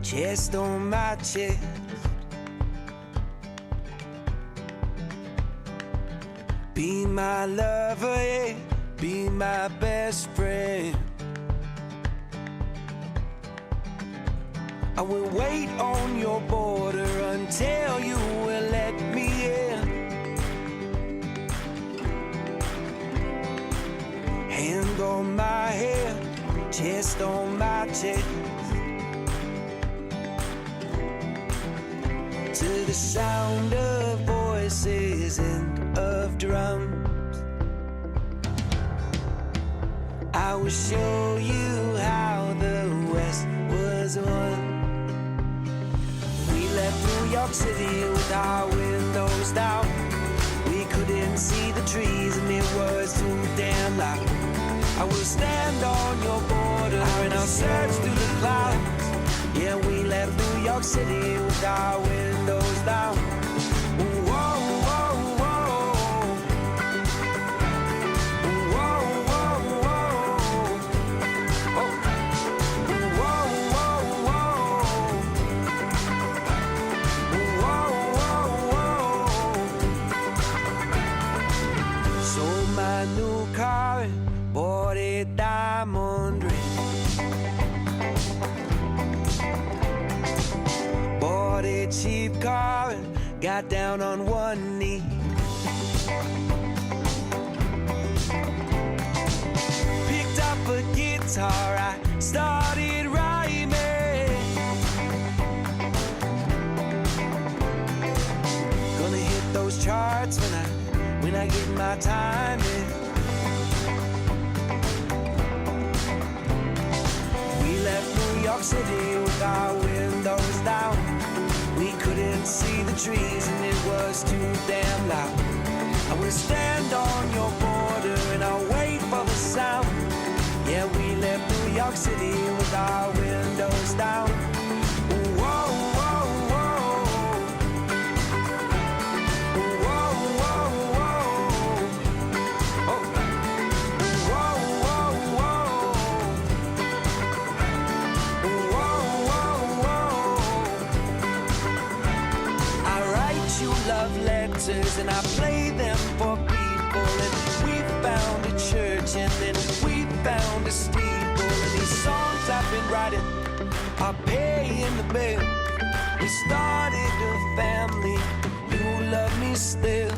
chest on my chest. Be my lover, yeah, be my best friend. I will wait on your border until you will let me in. Hand on my head, chest on my chest. To the sound of voices and of drums, I will show you how the West was won. We left New York City with our windows down. We couldn't see the trees and it was too damn loud. I will stand on your border and I'll search through the clouds. Yeah, we left New York City with our windows down. Whoa, whoa, whoa. Whoa, whoa, whoa. Oh. Whoa, whoa, whoa. Whoa, whoa, whoa. Sold my new car and bought a diamond ring. Bought a cheap car and got down on one knee. Picked up a guitar, I started rhyming. Gonna hit those charts when I get my time in. We left New York City with our windows down. We couldn't see the trees and it was too damn loud. I will stand on your border and I'll wait for the sound. Yeah, we left New York City with our windows down. Whoa, whoa, whoa. Whoa, whoa, whoa. Oh. Whoa, whoa, whoa. Whoa, whoa, whoa. I write you love letters and I play them for people. And we found a church and then we found a steeple. And these songs I've been writing are paying the bill. We started a family, you love me still.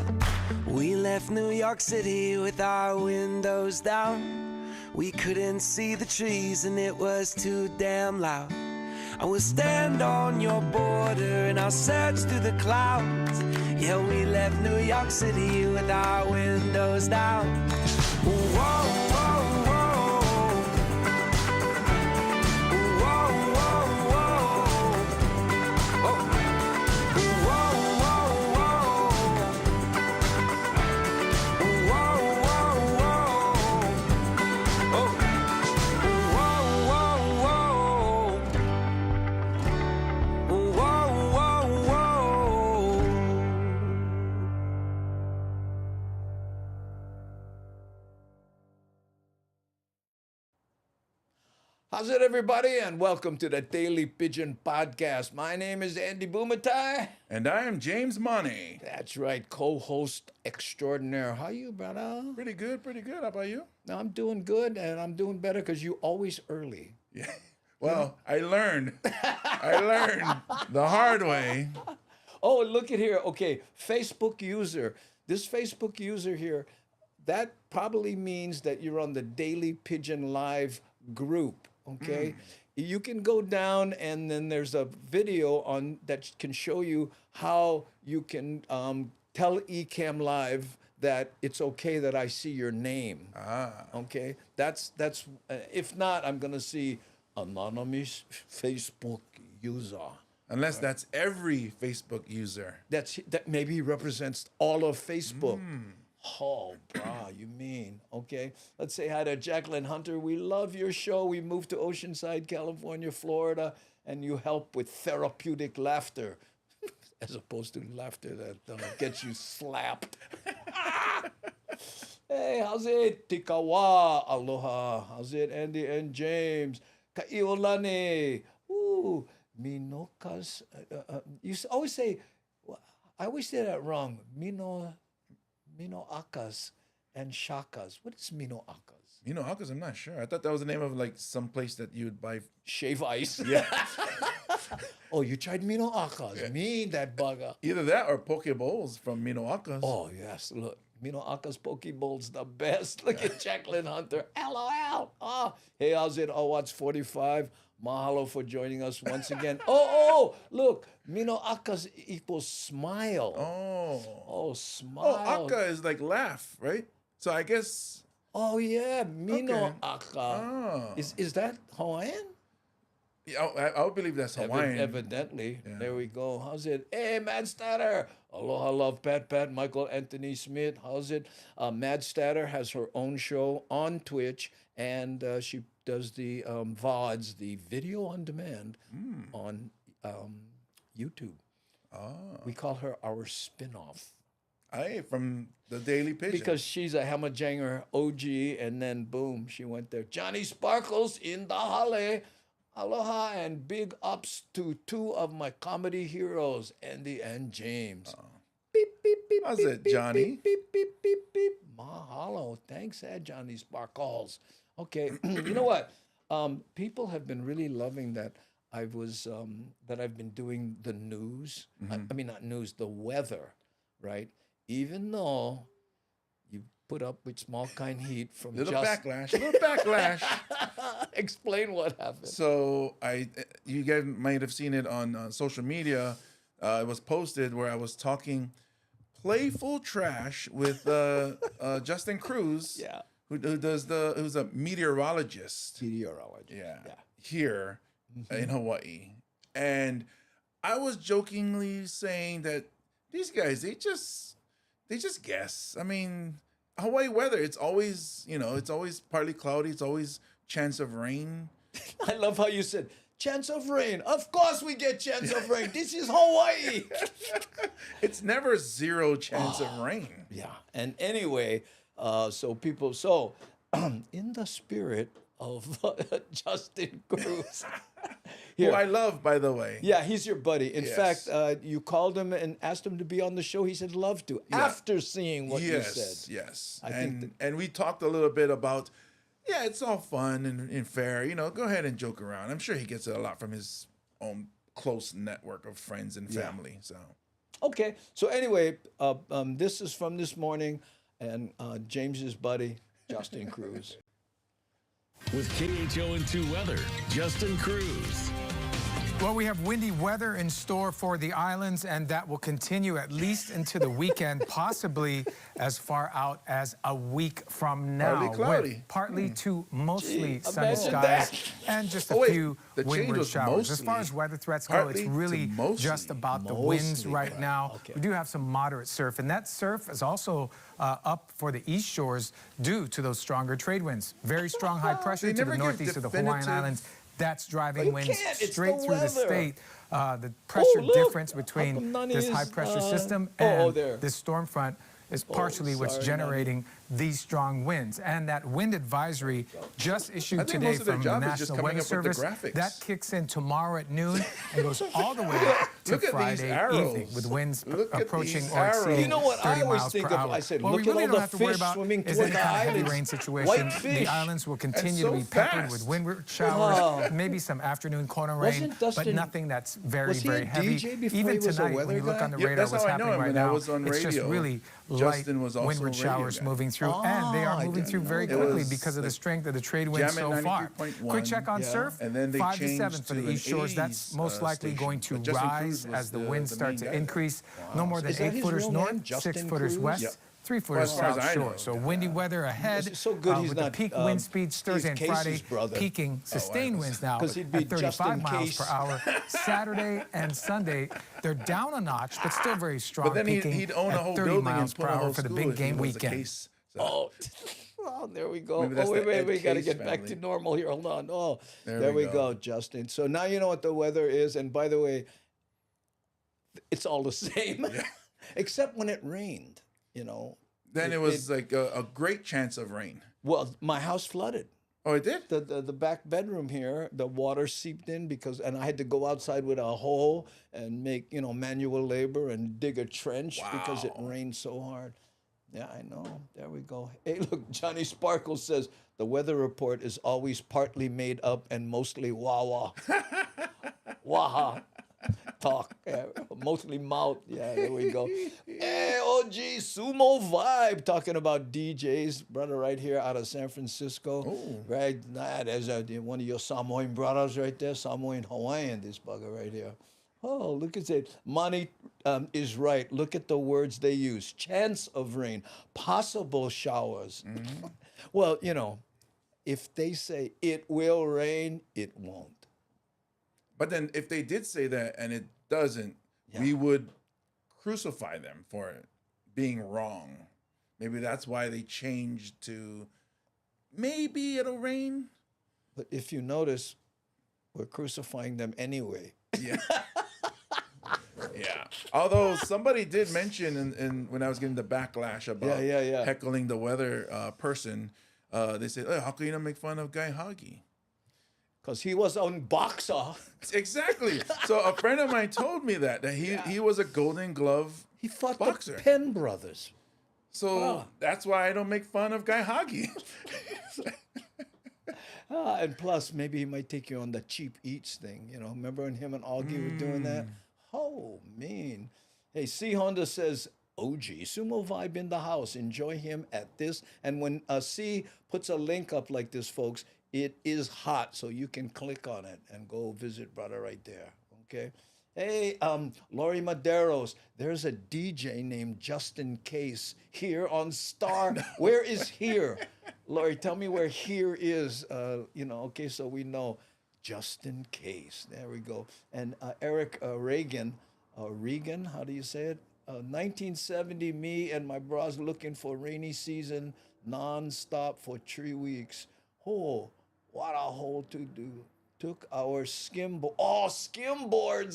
We left New York City with our windows down. We couldn't see the trees and it was too damn loud. I will stand on your border and I'll search through the clouds. Yeah, we left New York City with our windows down. Whoa, whoa, whoa. Whoa, whoa, whoa. Oh. Whoa, whoa, whoa. Whoa, whoa, whoa. Oh. Whoa, whoa, whoa. Whoa, whoa, whoa. How's it, everybody? And welcome to the Daily Pidgin Podcast. My name is Andy Bumatai. And I am James Money. That's right, co-host extraordinaire. How you, brother? Pretty good, pretty good. How about you? No, I'm doing good, and I'm doing better because you always early. Yeah. Well, I learned the hard way. Oh, look at here. Okay, Facebook user. This Facebook user here, that probably means that you're on the Daily Pidgin Live group, okay? You can go down and then there's a video on that can show you how you can tell Ecamm Live that it's okay that I see your name. Okay? That's if not, I'm going to see anonymous Facebook user. Unless that's every Facebook user. That maybe represents all of Facebook. Oh, brah, you mean? Okay. Let's say hi to Jacqueline Hunter. We love your show. We moved to Oceanside, California, Florida, and you help with therapeutic laughter, as opposed to laughter that gets you slapped. Hey, how's it? Tikawa, aloha. How's it, Andy and James? Kaiolani. Ooh, Minokas. Always say, I always say that wrong. Minoakas and shakas. What is minoakas? Akas, I'm not sure. I thought that was the name of like some place that you would buy. Shave ice. Yeah. Oh, you tried minoakas. Yeah. Me, that bugger. Either that or poke bowls from Akas. Oh, yes. Look, Minoakas Poke Bowl's the best. Look at Jacqueline Hunter. LOL. Oh, hey, how's it? Watts 45. Mahalo for joining us once again. Look. Minoakas equals smile. Oh, smile. Oh, Aka is like laugh, right? So I guess. Oh, yeah. Minoaka. Oh. Is that Hawaiian? Yeah, I would believe that's Hawaiian. Evidently. Yeah. There we go. How's it? Hey, Mad Statter. Aloha, love, Pat, Michael Anthony Smith. How's it? Mad Statter has her own show on Twitch, and she does the VODs, the video on demand, on YouTube. We call her our spin-off. From the Daily Pidgin. Because she's a Hammerjanger OG, and then boom, she went there. Johnny Sparkles in the Halle. Aloha, and big ups to two of my comedy heroes, Andy and James. Beep, beep, beep, How's beep, it, beep, Johnny? Beep, beep, beep, beep. Mahalo. Thanks, Johnny Sparkles. Okay, you know what? People have been really loving that I've been doing the news. I mean, not news, the weather, right? Even though you put up with small kind heat from Little backlash. Explain what happened. So you guys might have seen it on social media. It was posted where I was talking playful trash with Justin Cruz. Yeah. Who's a meteorologist. Meteorologist. Yeah. Here in Hawaii. And I was jokingly saying that these guys, they just guess. I mean, Hawaii weather, it's always partly cloudy, it's always chance of rain. I love how you said chance of rain. Of course we get chance of rain. This is Hawaii. It's never zero chance of rain. Yeah. And anyway, in the spirit of Justin Cruz. Who I love, by the way. Yeah, he's your buddy. In Yes. fact, you called him and asked him to be on the show. He said love to, after seeing what you said. Yes. I think And we talked a little bit about, it's all fun and fair. Go ahead and joke around. I'm sure he gets it a lot from his own close network of friends and family. So. Okay. So anyway, this is from this morning, and James's buddy, Justin Cruz. With KHON2 Weather, Justin Cruz. Well, we have windy weather in store for the islands, and that will continue at least into the weekend, possibly as far out as a week from now. Partly cloudy. With partly to mostly Gee, sunny imagine skies that. and just a Oh, wait, few the change windward was showers. As far mostly. as weather threats go, Partly it's to really mostly. just about the winds Mostly, right right. now. Okay. We do have some moderate surf, and that surf is also up for the east shores due to those stronger trade winds. Very strong high pressure They to the never give northeast of the Hawaiian definitive- Islands. That's driving You winds can't, it's straight the through the weather. state. The pressure look, difference how come between none this is, high pressure system there. and this storm front is partially what's sorry, generating these strong winds. And that wind advisory just issued I think today most of their from the job is just National coming Weather up with the Service. graphics. That kicks in tomorrow at noon and goes all the way to Look at these Friday arrows. evening with winds Look at approaching these or exceeding arrows. You know what I 30 always miles think per of? hour. I said, what look we at really all don't the have to worry fish about swimming is toward any the kind of heavy islands. rain situation. White fish. The islands will continue so to be peppered fast. with windward showers, Oh. maybe some afternoon corner rain, Wasn't but Dustin- nothing that's very, was he very a heavy. DJ before Even he was a tonight, when weather you look guy? on the Yep, radar, that's what's how I know happening him right when I now, was on it's just radio. really Justin light was also windward radio showers guy. moving through, and they Oh, are I moving didn't through know very that. It quickly was because of the like strength of the trade winds Jam at so far. 93.1, Quick check on yeah. surf, And then they 5 to 7 changed for to the an east shores. That's 80s, most likely station. going to But Justin Cruz rise was as the winds the start main to guy. increase. No more than Is that 8 his footers real north, name, 6 Justin footers Cruz? west. Yep. 3 Well, footers as far as south I shore. know, So yeah. windy weather ahead. It's so good he's with not, the peak wind speeds Steve Thursday and Case's Friday, brother. peaking sustained winds now 'Cause he'd be at 35 Justin miles Case. per hour. Saturday and Sunday, they're down a notch, but still very strong. But then peaking he'd own a at whole 30 building miles and per put a hour whole for the school big if he game was a weekend. Case. So Oh, well, there we go. Maybe that's Oh, wait, the wait, Ed we got to Case get back to family. normal here. Hold on. Oh, There there we we go. go, Justin. So now you know what the weather is. And by the way, it's all the same, except when it rained, then it was like a great chance of rain. Well, my house flooded. Oh, it did? The back bedroom here, the water seeped in and I had to go outside with a hoe and make, manual labor and dig a trench because it Wow. rained so hard. Yeah, I know. There we go. Hey, look, Johnny Sparkle says the weather report is always partly made up and mostly wah-wah. Waha. Talk. Yeah, mostly mouth. Yeah, there we go. Hey, OG Sumo Vibe talking about DJs. Brother right here out of San Francisco. Oh. Right. There's one of your Samoan brothers right there. Samoan Hawaiian, this bugger right here. Oh, look at it. Money is right. Look at the words they use. Chance of rain. Possible showers. Well, if they say it will rain, it won't. But then if they did say that and it doesn't, we would crucify them for it being wrong. Maybe that's why they changed to maybe it'll rain. But if you notice, we're crucifying them anyway. Yeah. Yeah. Although somebody did mention in when I was getting the backlash about heckling the weather person, they said, "Oh, how can you not make fun of Guy Augie?" Because he was on boxer. Exactly. So a friend of mine told me that he was a Golden Glove He fought boxer. the Penn brothers. So that's why I don't make fun of Guy Augie. And plus, maybe he might take you on the cheap eats thing. Remember when him and Augie were doing that? Oh, mean. Hey, C Honda says, OG, Sumo Vibe in the house. Enjoy him at this. And when C puts a link up like this, folks, it is hot, so you can click on it and go visit brother right there, okay? Hey, Lori Maderos, there's a DJ named Justin Case here on Star. Where is here? Lori, tell me where here is, okay, so we know. Justin Case, there we go. And Eric Reagan, how do you say it? 1970, me and my bros looking for rainy season non-stop for 3 weeks. Oh, what a hole to do. Took our skimboards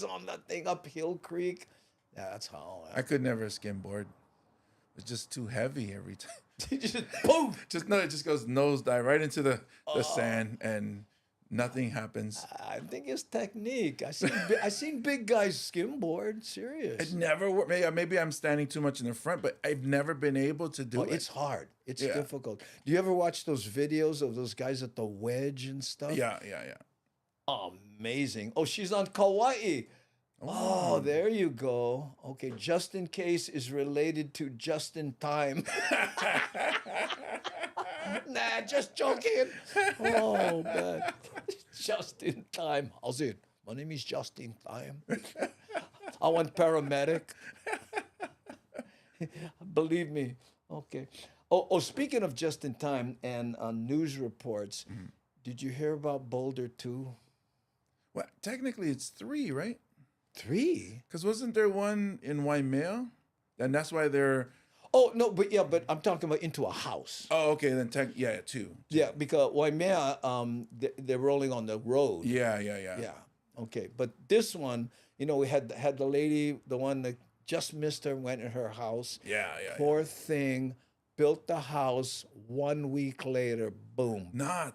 on that thing up Hill Creek. Yeah, that's how. I could never skimboard. It's just too heavy every time. Just boom. It just goes nosedive right into the sand and nothing happens. I think it's technique. I seen big guys skimboard. Serious. It never worked. Maybe I'm standing too much in the front, but I've never been able to do it. It's hard. It's difficult. Do you ever watch those videos of those guys at the wedge and stuff? Yeah. Amazing. Oh, she's on Kauai. Oh, there you go. Okay, just in case is related to just in time. Nah, just joking. Oh, man. Just in time. How's it? My name is Just in Time. I want paramedic. Believe me. Okay. Oh, speaking of just in time and news reports, did you hear about Boulder 2? Well, technically it's 3, right? 3? Because wasn't there one in Waimea? And that's why they're... Oh, no, but I'm talking about into a house. Oh, okay, then 2. Yeah, because Waimea, they're rolling on the road. Yeah. Yeah, okay. But this one, we had the lady, the one that just missed her, went in her house. Yeah. Poor thing, built the house. 1 week later, boom.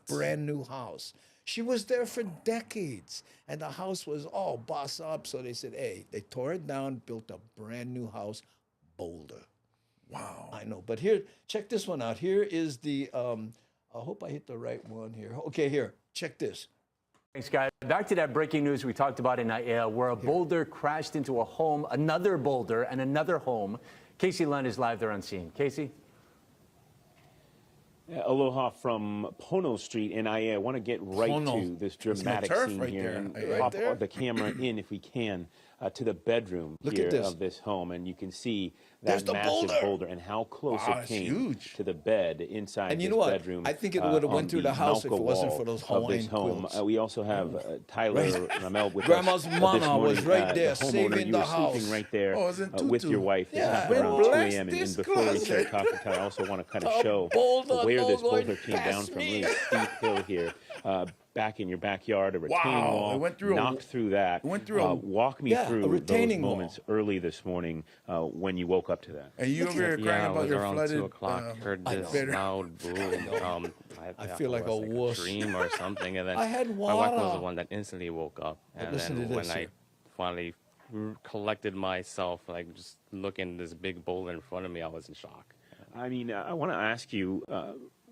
Brand new house. She was there for decades, and the house was all bossed up. So they said, hey, they tore it down, built a brand new house, Boulder. Wow. I know, but here, check this one out. Here is the, I hope I hit the right one here. Okay, here, check this. Thanks, guys. Back to that breaking news we talked about in Naia, where a boulder crashed into a home, another boulder, and another home. Casey Lund is live there on scene. Casey? Aloha from Pono Street in Naia. I want to get right to this dramatic scene right here there. and pop the camera in, if we can, to the bedroom of this home, and you can see that massive boulder and how close it came to the bed inside and you this know what? bedroom. I think it would have went through the house if it wasn't for those Hawaiian quilts. We also have Tyler Ramel with Grandma's us mama this morning. was right there, the homeowner, saving you the were house. sleeping right there with Tutu. your wife. Yeah. This happened around 2 Bless a.m. And this before we closet. start talking, Tyler, I also want to kind of show boulder, where no this going boulder came down past from. me. Really steep hill here. back in your backyard, a retaining wall. It went through knocked through that. It went through walk me through a retaining those moments early this morning when you woke up to that. And you over here crying about your around flooded 2 o'clock. Heard this loud boom. I feel like a wuss. Dream or something, and then I had my wife was water. the one that instantly woke up. And listen then to when this I here. finally collected myself, like just looking at this big boulder in front of me, I was in shock. I mean, I want to ask you,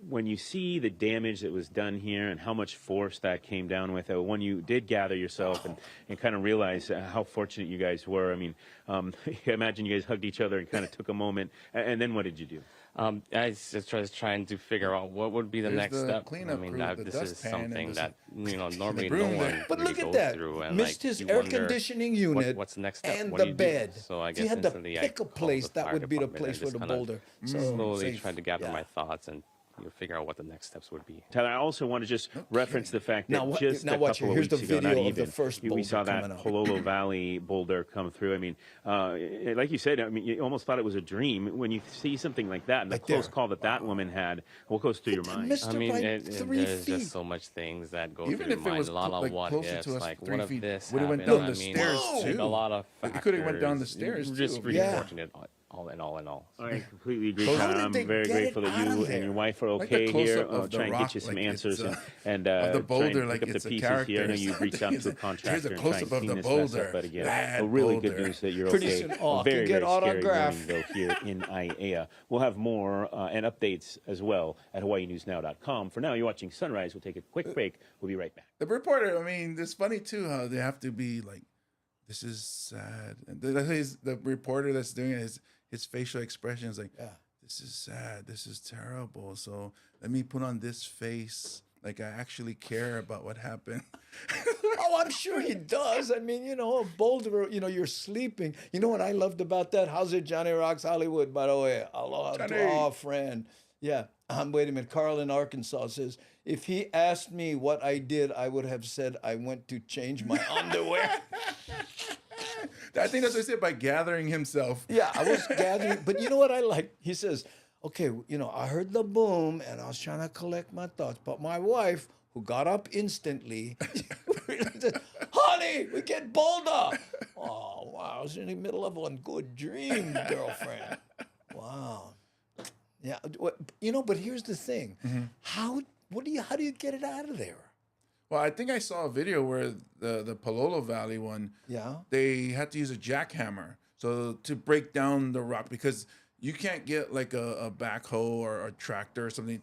when you see the damage that was done here and how much force that came down with, when you did gather yourself and kind of realize how fortunate you guys were, I mean, I imagine you guys hugged each other and kind of took a moment, and then what did you do? I was trying to figure out what would be the There's next the step. cleanup I mean, crew, the this is dustpan and something this- that normally broom no there. one But really look at goes that. through. And Missed like, his you air wonder conditioning unit what's the next step? and What the do you do? bed. So I So guess you had to instantly I pick a called place the that fire would be the department and place for just the kinda boulder. slowly safe. tried to gather Yeah. my thoughts and figure out what the next steps would be. Tyler, I also want to just reference the fact that Now, just now a watch couple here. of Here's weeks the ago, not video of the even, first we boulder saw that coming out. Pololo Valley boulder come through. I mean, like you said, I mean, you almost thought it was a dream when you see something like that and the Right close there. call that woman had. What goes through your mind? Missed I her mean, by 3 there's feet. just so much things that go Even through your if it mind. was A lot of like what closer ifs, to us, like 3 what if feet, this would have went happened? down I the mean, stairs, like too. a lot of It factors. could have went down the stairs, Just too. really Yeah. fortunate, all in all. I completely agree, How Tyler. did I'm they very get grateful it that out you of and your there? wife are Like the okay here. close-up of the Try and rock, get you some like answers it's, and of the try boulder, and like pick up it's the a pieces character here. I know or you've reached out to a something. contractor Here's a and try close-up and of clean the this mess boulder. up, but again, That really boulder. good news that you're Pretty okay. soon, A very, get very scary autograph. morning, though, here in IAEA. We'll have more and updates as well at HawaiiNewsNow.com. For now, you're watching Sunrise. We'll take a quick break. We'll be right back. The reporter, I mean, it's funny too how they have to be like, this is sad. And the reporter that's doing it, his facial expression is like, this is sad. This is terrible. So let me put on this face. Like I actually care about what happened. Oh, I'm sure he does. I mean, a boulder, you're sleeping. You know what I loved about that? How's it, Johnny Rocks Hollywood, by the way? Aloha to Johnny. our friend. Yeah. Wait a minute. Carl in Arkansas says, if he asked me what I did, I would have said I went to change my underwear. I think that's what I said by gathering himself. Yeah, I was gathering. But you know what I like? He says, okay, I heard the boom and I was trying to collect my thoughts. But my wife, who got up instantly, said, honey, we get boulder. Oh, wow. I was in the middle of a good dream, girlfriend. Wow. Yeah. But here's the thing. How do you get it out of there? Well, I think I saw a video where the Pololo Valley one, they had to use a jackhammer to break down the rock because you can't get like a backhoe or a tractor or something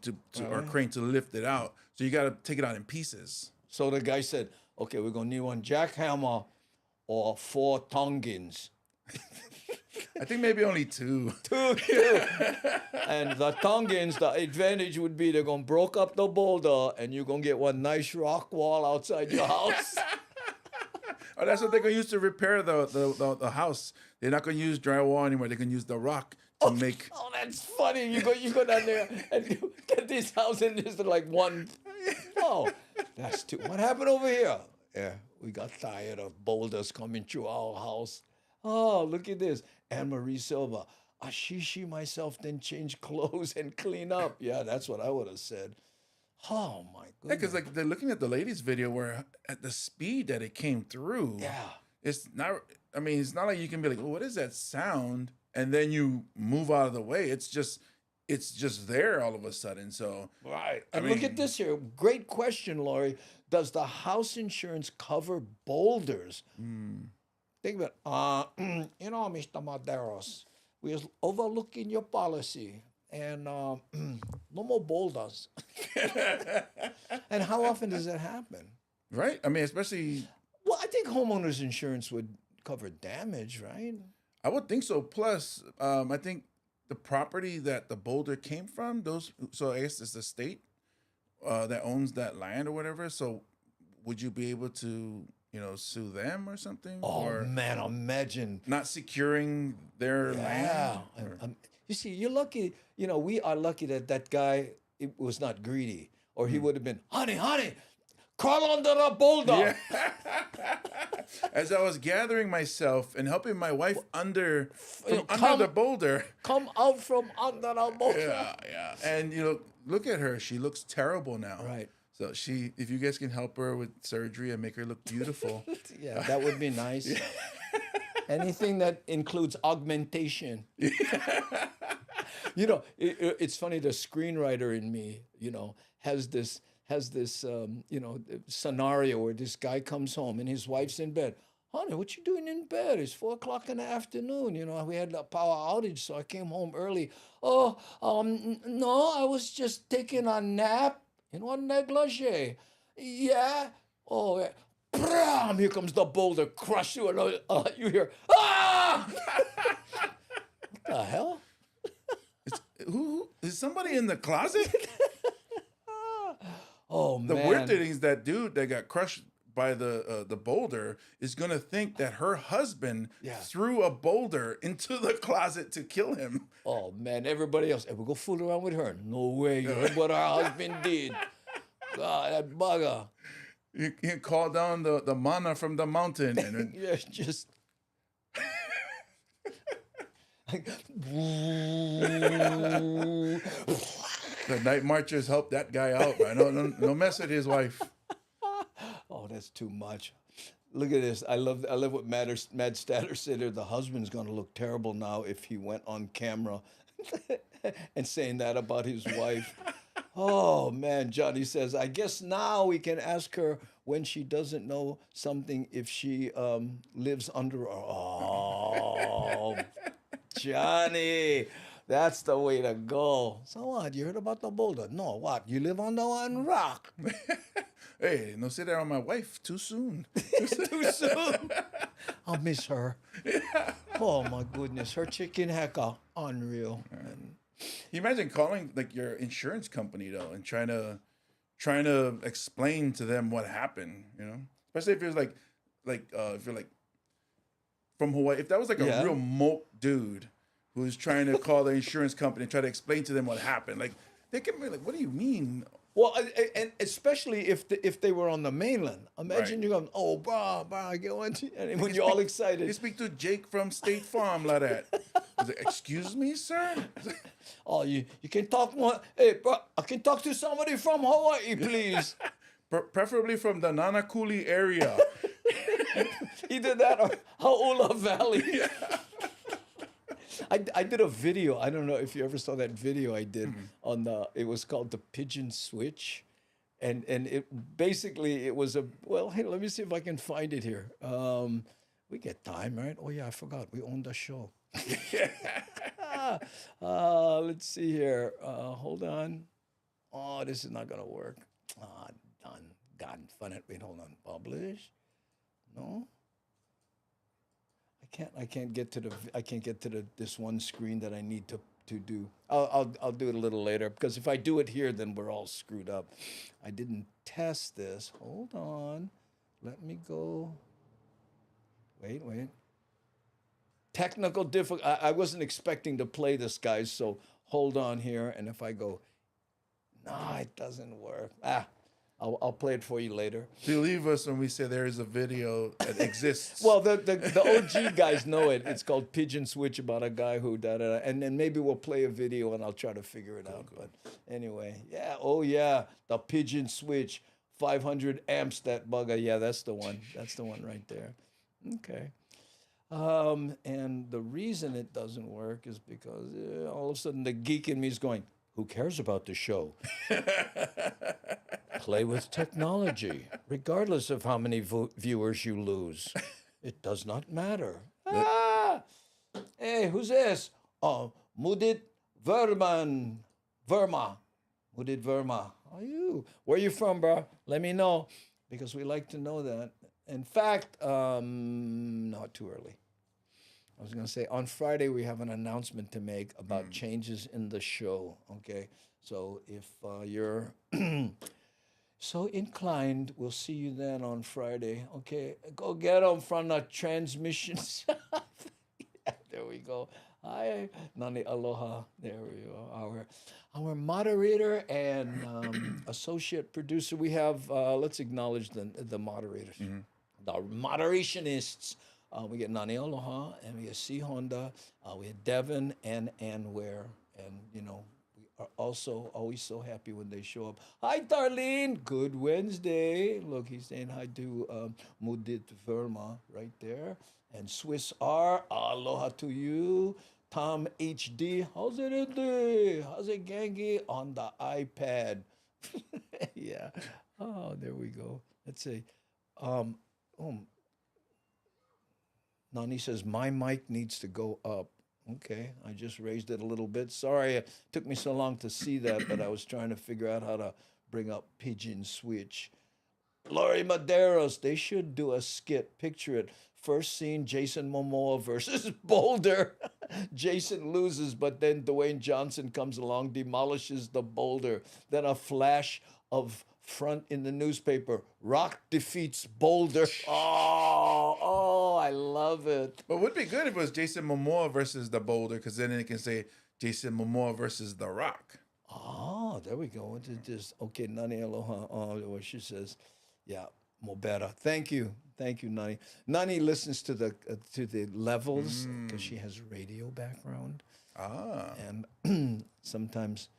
or a crane to lift it out. So you got to take it out in pieces. So the guy said, okay, we're going to need one jackhammer or 4 tongans. I think maybe only 2. Two. And the Tongans, the advantage would be they're going to broke up the boulder and you're going to get one nice rock wall outside your house. Oh, that's what they're going to use to repair the house. They're not going to use drywall anymore. They're going to use the rock to make... Oh, that's funny. You go down there and you get this house and there's like one. Oh, that's too. What happened over here? Yeah, we got tired of boulders coming through our house. Oh, look at this. Anne-Marie Silva. I shishi myself, then change clothes and clean up. Yeah, that's what I would have said. Oh, my Yeah, goodness. because like they're looking at the lady's video where at the speed that it came through. Yeah. It's not, I mean, it's not like you can be like, well, what is that sound? And then you move out of the way. It's just there all of a sudden. So, Right. And look at this here. Great question, Laurie. Does the house insurance cover boulders? Think about it. Mr. Maderos, we are overlooking your policy and no more boulders. And how often does that happen? right? I mean, especially, Well, I think homeowners insurance would cover damage, right? I would think so. Plus, I think the property that the boulder came from, so I guess it's the state that owns that land or whatever. So would you be able to, sue them or something? Oh, or man, imagine. not securing their Yeah. land? You see, you're lucky. We are lucky that guy was not greedy, or he would have been, honey, crawl under the boulder. As I was gathering myself and helping my wife under come- the boulder. Come out from under the boulder. Yeah. And look at her. She looks terrible now. Right. So if you guys can help her with surgery and make her look beautiful. Yeah, that would be nice. Anything that includes augmentation. You know, it's funny. The screenwriter in me, you know, has this you know, scenario where this guy comes home and his wife's in bed. Honey, what you doing in bed? It's 4 o'clock in the afternoon. You know, we had a power outage, so I came home early. Oh, no, I was just taking a nap in one negligee. Yeah. Oh, yeah. Bram! Here comes the boulder, crush you, and you hear, ah! What the hell? Who is somebody in the closet? Oh The man! weird thing is that dude that got crushed by the boulder is gonna think that her husband threw a boulder into the closet to kill him. Oh man! Everybody else, hey, we go fool around with her. No way! You heard what our husband did? God, that bugger. You can call down the manna from the mountain, and then, Yeah, just. the night marchers helped that guy out. Man. No mess with his wife. Oh, that's too much. Look at this. I love what Mad Statter said there. The husband's going to look terrible now if he went on camera and saying that about his wife. Oh, man. Johnny says, I guess now we can ask her when she doesn't know something if she lives under. Oh, Johnny. That's the way to go. So what? You heard about the boulder? No, what? You live under one rock. Hey, no sit there on my wife too soon. Too soon. I'll miss her. Oh my goodness, her chicken hacker, unreal. And You imagine calling like your insurance company though and trying to explain to them what happened, you know? Especially if it was if you're like from Hawaii. If that was like a real moke dude who's trying to call the insurance company and try to explain to them what happened, like they can be like, "What do you mean?" well, and especially if they were on the mainland. Imagine Right. you going, oh, brah, get one, and when you're all You excited. speak to Jake from State Farm like that. He's like, "Excuse me, sir." Oh, you can talk more. Hey, bro, I can talk to somebody from Hawaii, please. Preferably from the Nanakuli area. Either that or Hauula Valley. I did a video. I don't know if you ever saw that video I did on it was called the Pidgin Switch. And it basically it was hey, let me see if I can find it here. We get time, right? Oh yeah, I forgot. We own the show. Let's see here. Hold on. Oh, this is not gonna work. Done. God, fun it. Wait, hold on. Publish. No. I can't get to this one screen that I need to do. I'll do it a little later because if I do it here, then we're all screwed up. I didn't test this. Hold on. Let me go. Wait. Technical difficulty. I wasn't expecting to play this, guys. So hold on here. And if I go, no, it doesn't work. I'll play it for you later. Believe us when we say there is a video that exists. Well, the OG guys know it. It's called Pidgin Switch about a guy who da-da-da. And then maybe we'll play a video and I'll try to figure it out. But anyway, the Pidgin Switch, 500 amps, that bugger. Yeah, that's the one. That's the one right there. Okay. And the reason it doesn't work is because all of a sudden the geek in me is going, who cares about the show? Play with technology, regardless of how many viewers you lose. It does not matter. Hey, who's this? Oh, Mudit Verma. Mudit Verma. How are you? Where you from, bro? Let me know, because we like to know that. In fact, not too early. I was going to say, on Friday, we have an announcement to make about changes in the show, okay? So if you're so inclined, we'll see you then on Friday, okay? Go get them from the transmission. Yeah, there we go. Hi, Nani Aloha. There we go. Our moderator and associate producer. We have, let's acknowledge the moderators, the moderationists. We get Nani Aloha, and we get C Honda, we have Devin and Ann Ware, and you know, we are also always so happy when they show up. Hi, Darlene. Good Wednesday. Look, he's saying hi to Mudit Verma right there. And Swiss R, aloha to you. Tom HD, how's it in there? How's it, gangy? On the iPad. Yeah. Oh, there we go. Let's see. Nani says, my mic needs to go up. Okay, I just raised it a little bit. Sorry, it took me so long to see that, but I was trying to figure out how to bring up Pidgin Switch. Lori Maderos, they should do a skit. Picture it. First scene, Jason Momoa versus Boulder. Jason loses, but then Dwayne Johnson comes along, demolishes the boulder. Then a flash of front in the newspaper. Rock defeats Boulder. Oh, I love it. But would be good if it was Jason Momoa versus the boulder, because then it can say Jason Momoa versus the Rock. Oh, there we go. Just okay, Nani aloha. Oh, what she says. Yeah, Mobera. Thank you, Nani. Nani listens to the levels because she has radio background. And sometimes,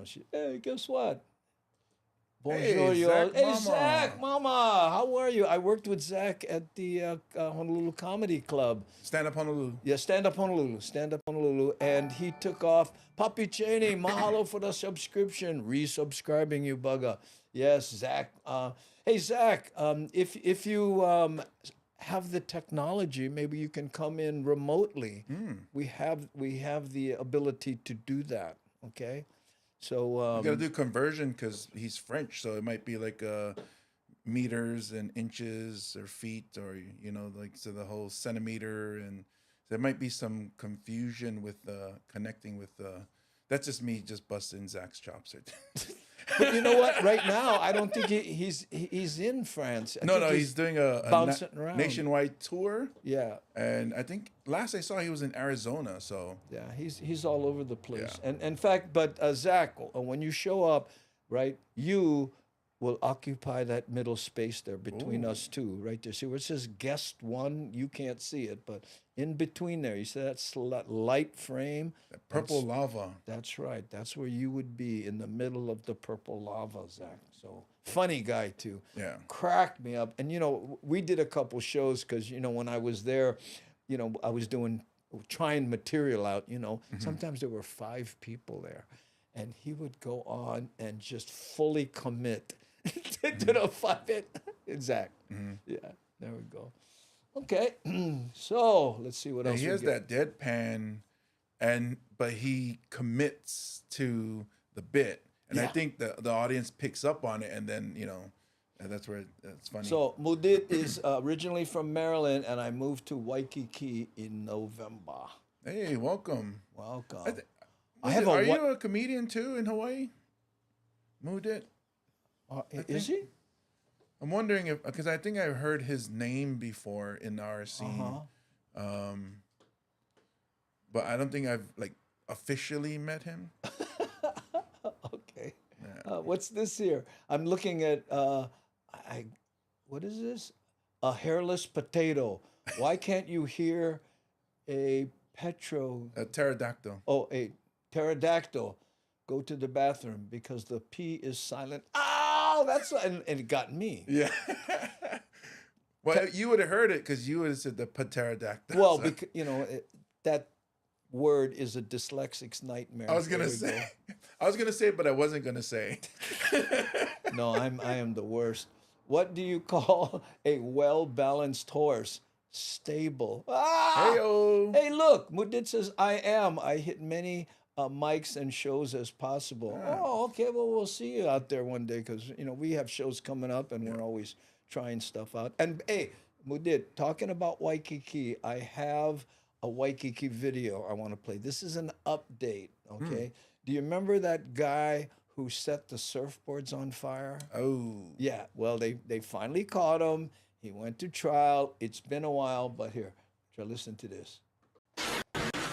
she, hey, guess what? Bonjour, Hey, y'all. Zach Hey, Mama. Zach, Mama, how are you? I worked with Zach at the Honolulu Comedy Club. Stand Up Honolulu. Yeah, Stand Up Honolulu. And he took off. Papi Cheney, mahalo for the subscription. Resubscribing you, bugger. Yes, Zach. Hey, Zach, if you have the technology, maybe you can come in remotely. We have the ability to do that, okay? So You got to do conversion because he's French, so it might be like meters and inches or feet, or so the whole centimeter, and there might be some confusion with connecting with. That's just me, just busting Zach's chops. But you know what? Right now, I don't think he's in France. I think He's doing a bouncing around. nationwide tour. Yeah. And I think last I saw he was in Arizona. So Yeah, he's all over the place. Yeah. And in fact, but Zach, when you show up, right, you will occupy that middle space there between us two, right there. See where it says guest one? You can't see it, but in between there, you see that light frame? purple lava. That's right. That's where you would be, in the middle of the purple lava, Zach. So funny guy too. Yeah. Cracked me up. And we did a couple shows because when I was there, I was trying material out. Sometimes there were 5 people there, and he would go on and just fully commit to the 5. Zach. Yeah. There we go. Okay. So let's see what else He we has get. that deadpan, but he commits to the bit, and I Yeah. think the audience picks up on it, and then and that's where it's funny. So Mudit is originally from Maryland, and I moved to Waikiki in November. Hey, welcome. Welcome. Are you a comedian too in Hawaii? Mudit? Is he? I'm wondering if, because I think I've heard his name before in our scene, but I don't think I've officially met him. Okay. What's this here? I'm looking at what is this? A hairless potato. Why can't you hear a A pterodactyl. Oh, a pterodactyl go to the bathroom because the P is silent? Oh, and it got me. Yeah. Well, you would have heard it because you would have said the pterodactyl. Well, so. because that word is a dyslexic's nightmare. I was gonna say, but I wasn't gonna say. No, I am the worst. What do you call a well-balanced horse? Stable. Ah! Heyo. Hey, look, Mudit says, I hit many mics and shows as possible. Oh, okay, well, we'll see you out there one day because, we have shows coming up and we're always trying stuff out. And, hey, Mudit, talking about Waikiki, I have a Waikiki video I want to play. This is an update, okay? Do you remember that guy who set the surfboards on fire? Oh. Yeah, well, they finally caught him. He went to trial. It's been a while, but here, try listen to this.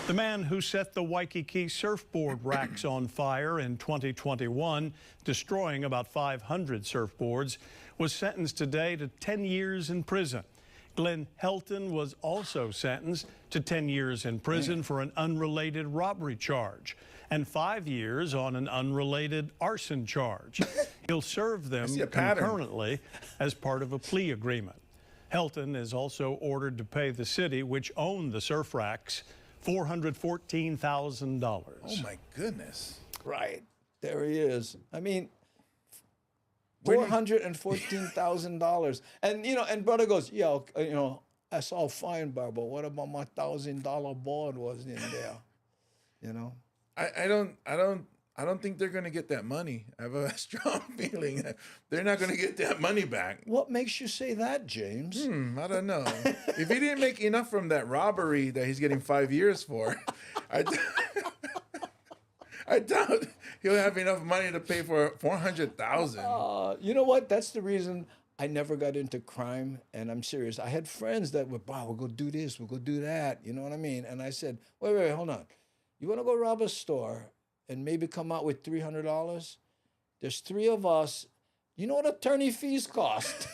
The man who set the Waikiki surfboard racks on fire in 2021, destroying about 500 surfboards, was sentenced today to 10 years in prison. Glenn Helton was also sentenced to 10 years in prison for an unrelated robbery charge and 5 years on an unrelated arson charge. He'll serve them concurrently as part of a plea agreement. Helton is also ordered to pay the city, which owned the surf racks, $414,000. Oh my goodness. Right. There he is. I mean, $414,000. And, you know, and brother goes, yo, you know, that's all fine, but what about my $1,000 board was in there? You know? I don't think they're gonna get that money. I have a strong feeling that they're not gonna get that money back. What makes you say that, James? I don't know. If he didn't make enough from that robbery that he's getting 5 years for, I doubt he'll have enough money to pay for 400,000. You know what? That's the reason I never got into crime, and I'm serious. I had friends that were, wow, we'll go do this, we'll go do that. You know what I mean? And I said, wait, hold on. You want to go rob a store and maybe come out with $300? There's 3 of us. You know what attorney fees cost?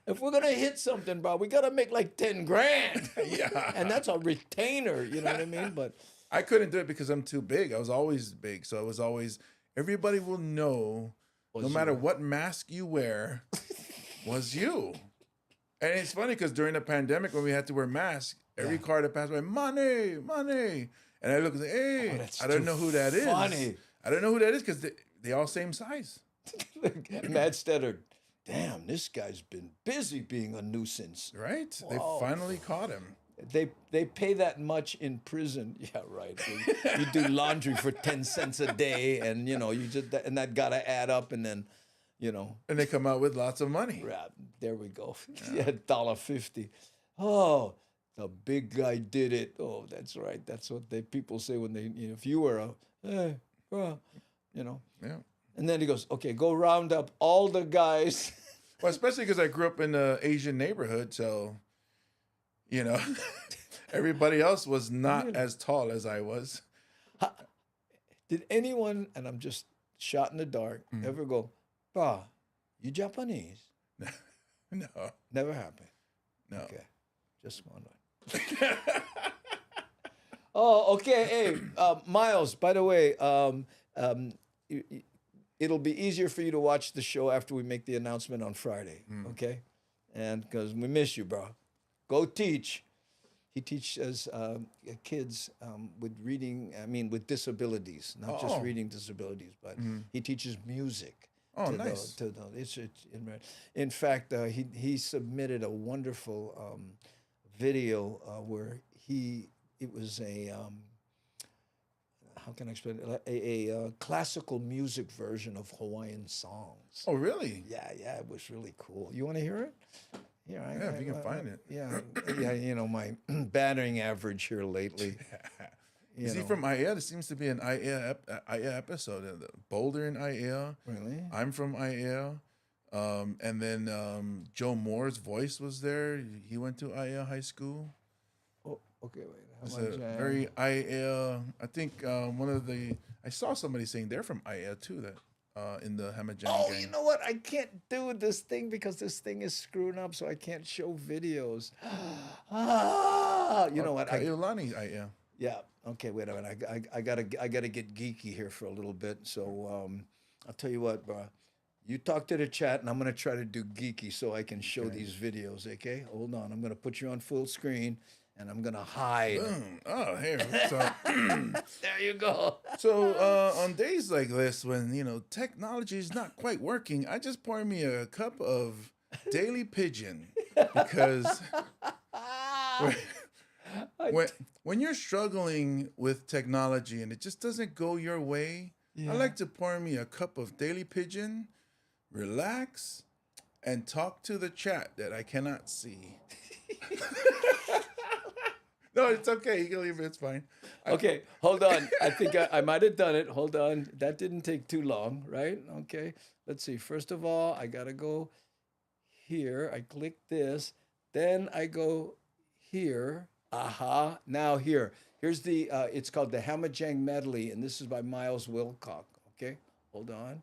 If we're gonna hit something, bro, we gotta make like 10 grand. Yeah. And that's a retainer, you know what I mean? But I couldn't do it because I'm too big. I was always big, so it was always everybody will know, no matter what mask you wear, was you. And it's funny because during the pandemic when we had to wear masks, every car that passed by, money. And I look and say, hey, I don't know who that is. Funny. I don't know who that is because they all same size. Matt Stetter, damn, this guy's been busy being a nuisance. Right? Whoa. They finally caught him. They pay that much in prison. Yeah, right. You do laundry for 10 cents a day, and you know and that gotta add up, and then, you know. And they come out with lots of money. Right, there we go. Yeah, $1.50. Oh, the big guy did it. Oh, that's right. That's what people say when they, you know, if you were you know. Yeah. And then he goes, okay, go round up all the guys. Well, especially because I grew up in an Asian neighborhood, so, you know, everybody else was not as tall as I was. Did anyone, and I'm just shot in the dark, ever go, "Bah, you Japanese"? No. Never happened. No. Okay, just wondering. Oh, okay. Hey, Miles, by the way, it'll be easier for you to watch the show after we make the announcement on Friday, okay? And because we miss you, bro. Go teach. He teaches kids with with disabilities, not just reading disabilities, but he teaches music. Oh, nice. In fact, he submitted a wonderful video where it was how can I explain it? A classical music version of Hawaiian songs. Oh, really? Yeah, it was really cool. You want to hear it? Yeah, if you can find it. Yeah, you know, my batting average here lately. Is he from IAEA? There seems to be an IAEA episode. Boulder in IAEA. Really? I'm from IAEA. And then Joe Moore's voice was there. He went to IAEA High School. Oh, okay, wait. It's a very IAEA. I think I saw somebody saying they're from IAEA too. That in the Hamajang gang. You know what? I can't do this thing because this thing is screwing up, so I can't show videos. You know what? Kailani IAEA. Yeah. Okay. Wait a minute. I gotta get geeky here for a little bit. So I'll tell you what, bro. You talk to the chat, and I'm gonna try to do geeky so I can show these videos. Okay. Hold on. I'm gonna put you on full screen, and I'm gonna hide. Boom. Oh, here. So there you go. So on days like this, when technology is not quite working, I just pour me a cup of daily Pidgin because when you're struggling with technology and it just doesn't go your way, I like to pour me a cup of daily Pidgin, relax, and talk to the chat that I cannot see. No, it's okay. You can leave it. It's fine. Okay, hold on. I think I might have done it. Hold on. That didn't take too long, right? Okay. Let's see. First of all, I got to go here. I click this. Then I go here. Aha. Now here. Here's the, it's called the Hamajang Medley, and this is by Miles Wilcock. Okay. Hold on.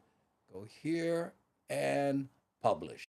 Go here and publish.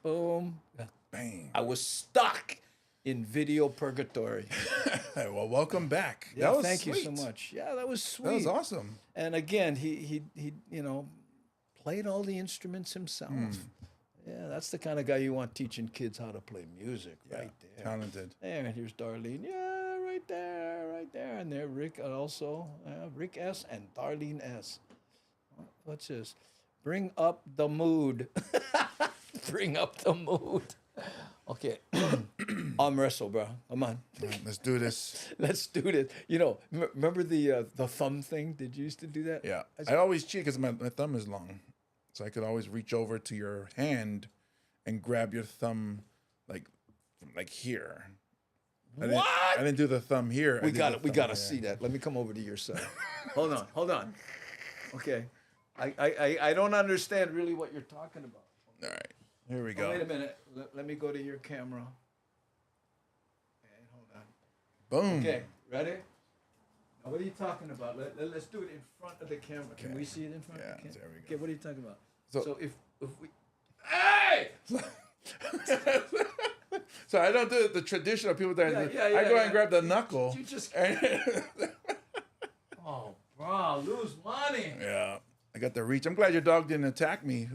Boom. Bang. I was stuck in video purgatory. Well, welcome back. Yeah, That was thank you so sweet. much. Yeah, that was sweet. That was awesome. And again, he you know, played all the instruments himself. Yeah, that's the kind of guy you want teaching kids how to play music, right there. Talented. There, and here's Darlene. Yeah, right there. And there, Rick also. Rick S. and Darlene S. What's this? Bring up the mood. Bring up the mood. Okay. Arm wrestle, bro. Come on. All right, let's do this. Let's do this. You know, remember the thumb thing? Did you used to do that? Yeah. I always cheat because my thumb is long. So I could always reach over to your hand and grab your thumb like from like here. I didn't do the thumb here. We gotta see that. Let me come over to your side. Hold on. Okay. I don't understand really what you're talking about. All right. Here we go. Wait a minute. Let me go to your camera. Okay, hold on. Boom. Okay, ready? Now, what are you talking about? Let's do it in front of the camera. Can we see it in front of the camera? there we go. Okay, what are you talking about? So- So if we... Hey! So I don't do the traditional people that I go and grab the knuckle. You just... Oh, bro, lose money. Yeah. I got the reach. I'm glad your dog didn't attack me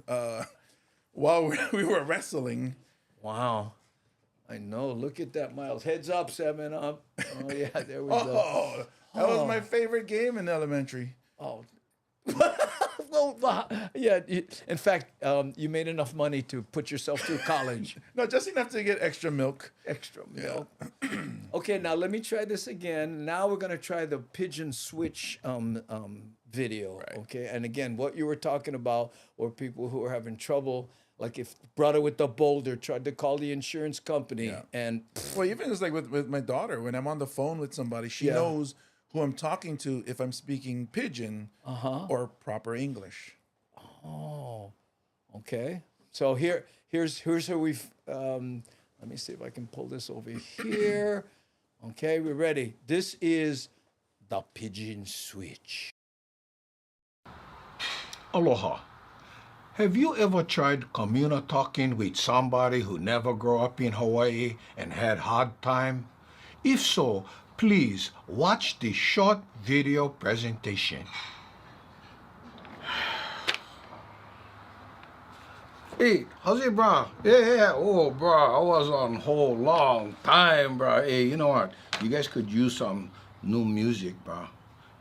while we were wrestling. Wow. I know. Look at that, Miles. Heads up, 7 Up. Oh, yeah, there we go. Oh, that was my favorite game in elementary. Oh. Well, yeah. In fact, you made enough money to put yourself through college. No, just enough to get extra milk. Extra milk. Okay, now let me try this again. Now we're going to try the pigeon switch video. Right. Okay, and again, what you were talking about were people who are having trouble. Like if brother with the boulder tried to call the insurance company and Well, even it's like with my daughter, when I'm on the phone with somebody, she knows who I'm talking to if I'm speaking Pidgin or proper English. oh, okay. So here's how we've. Let me see if I can pull this over here. Okay, we're ready. This is the pigeon switch. Aloha. Have you ever tried talking with somebody who never grew up in Hawaii and had hard time? If so, please watch this short video presentation. Hey, how's it, bro? Yeah. Oh, bro, I was on hold long time, bro. Hey, you know what? You guys could use some new music, bro.